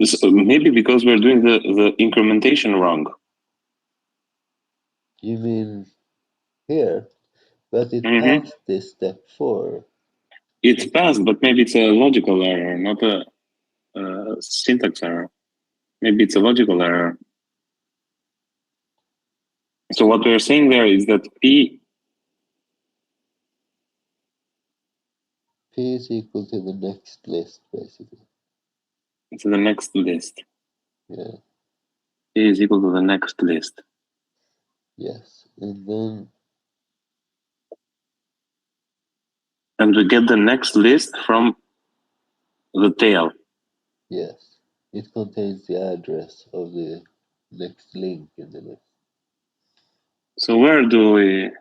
So maybe because we're doing the incrementation wrong.
You mean here? But it passed this step 4.
It's passed, but maybe it's a logical error, not a syntax error. Maybe it's a logical error. So what we're saying there is that P
is equal to the next list, basically.
is the next list.
Yeah.
P is equal to the next list.
Yes. And then...
And we get the next list from the tail.
Yes. It contains the address of the next link in the list.
So where do we...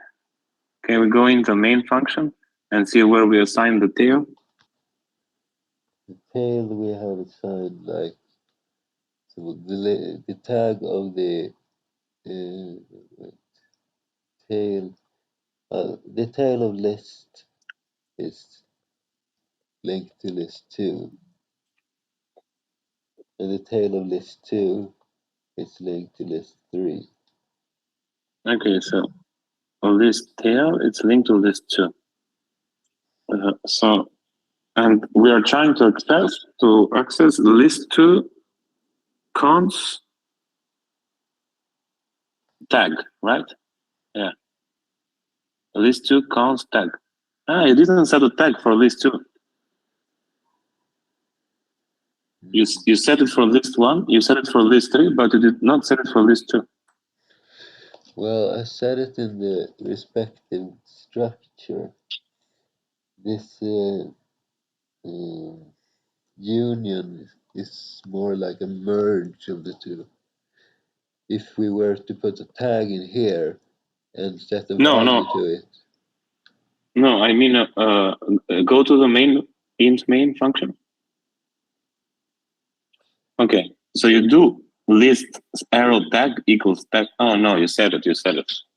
Can we go into main function and see where we assign the tail?
The tail we have assigned like... So the tag of the tail... the tail of list is linked to list 2. And the tail of list 2 is linked to list 3.
Okay, so list tail, it's linked to list 2. So, and we are trying to access list 2 cons tag, right? Yeah. List 2 cons tag. It didn't set a tag for list 2. You set it for list 1, you set it for list 3, but you did not set it for list 2.
Well, I set it in the respective structure. This union is more like a merge of the two. If we were to put a tag in here and set a value to it.
No, I mean, go to the int main function. Okay, so you do list arrow tag equals tag. Oh no, you said it.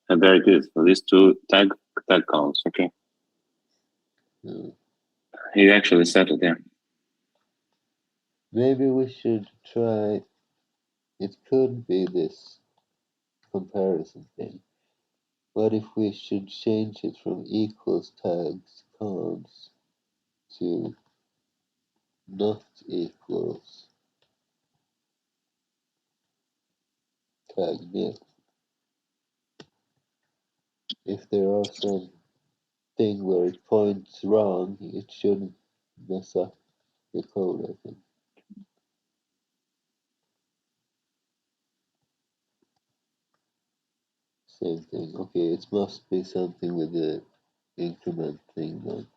And there it is. List 2 tag counts. Okay. You actually said it, yeah.
Maybe we should try, it could be this comparison thing. What if we should change it from equals tags cons to not equals tag nil? If there are some thing where it points wrong, it shouldn't mess up the code, I think. Same thing. Okay, it must be something with the increment thing then.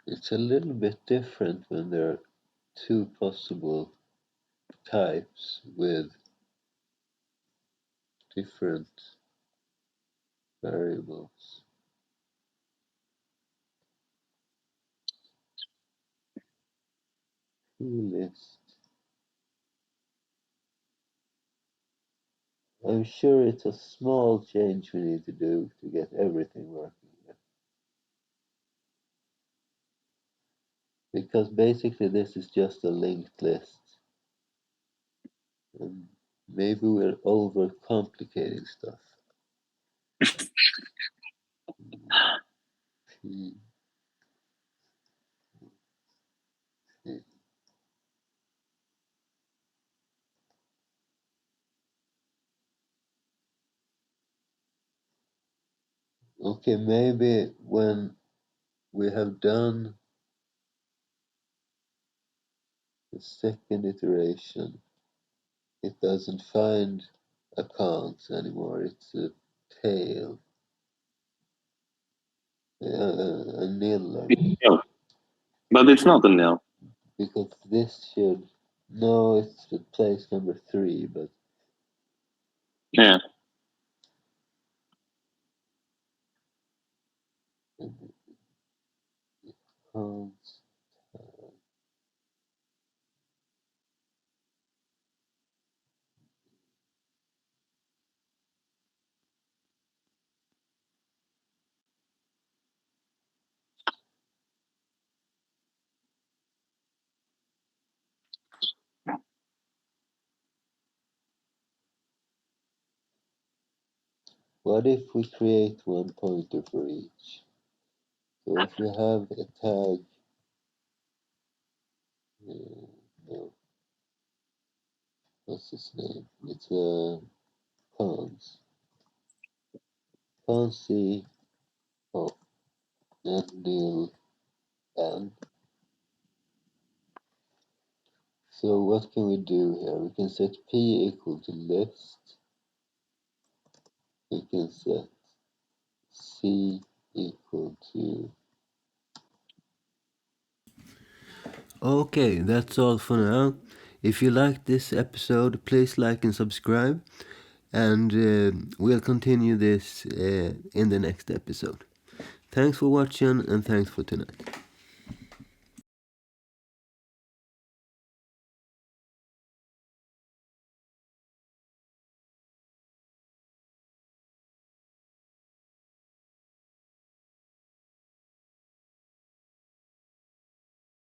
It's a little bit different when there are two possible types with different variables. List. I'm sure it's a small change we need to do to get everything working here. Because basically this is just a linked list. And maybe we're overcomplicating stuff. Okay, maybe when we have done the second iteration, it doesn't find accounts anymore. It's a tail, a nil, I mean.
No, but it's not a nil.
Because this should, no, it's the place number 3, but
Yeah.
accounts. What if we create one pointer for each? So if you have a tag, no, what's its name? It's cons. C, oh, and nil n. So what can we do here? We can set p equal to list. We can set c equal to. Okay, that's all for now. If you liked this episode, please like and subscribe, and we'll continue this in the next episode. Thanks for watching, and thanks for tonight.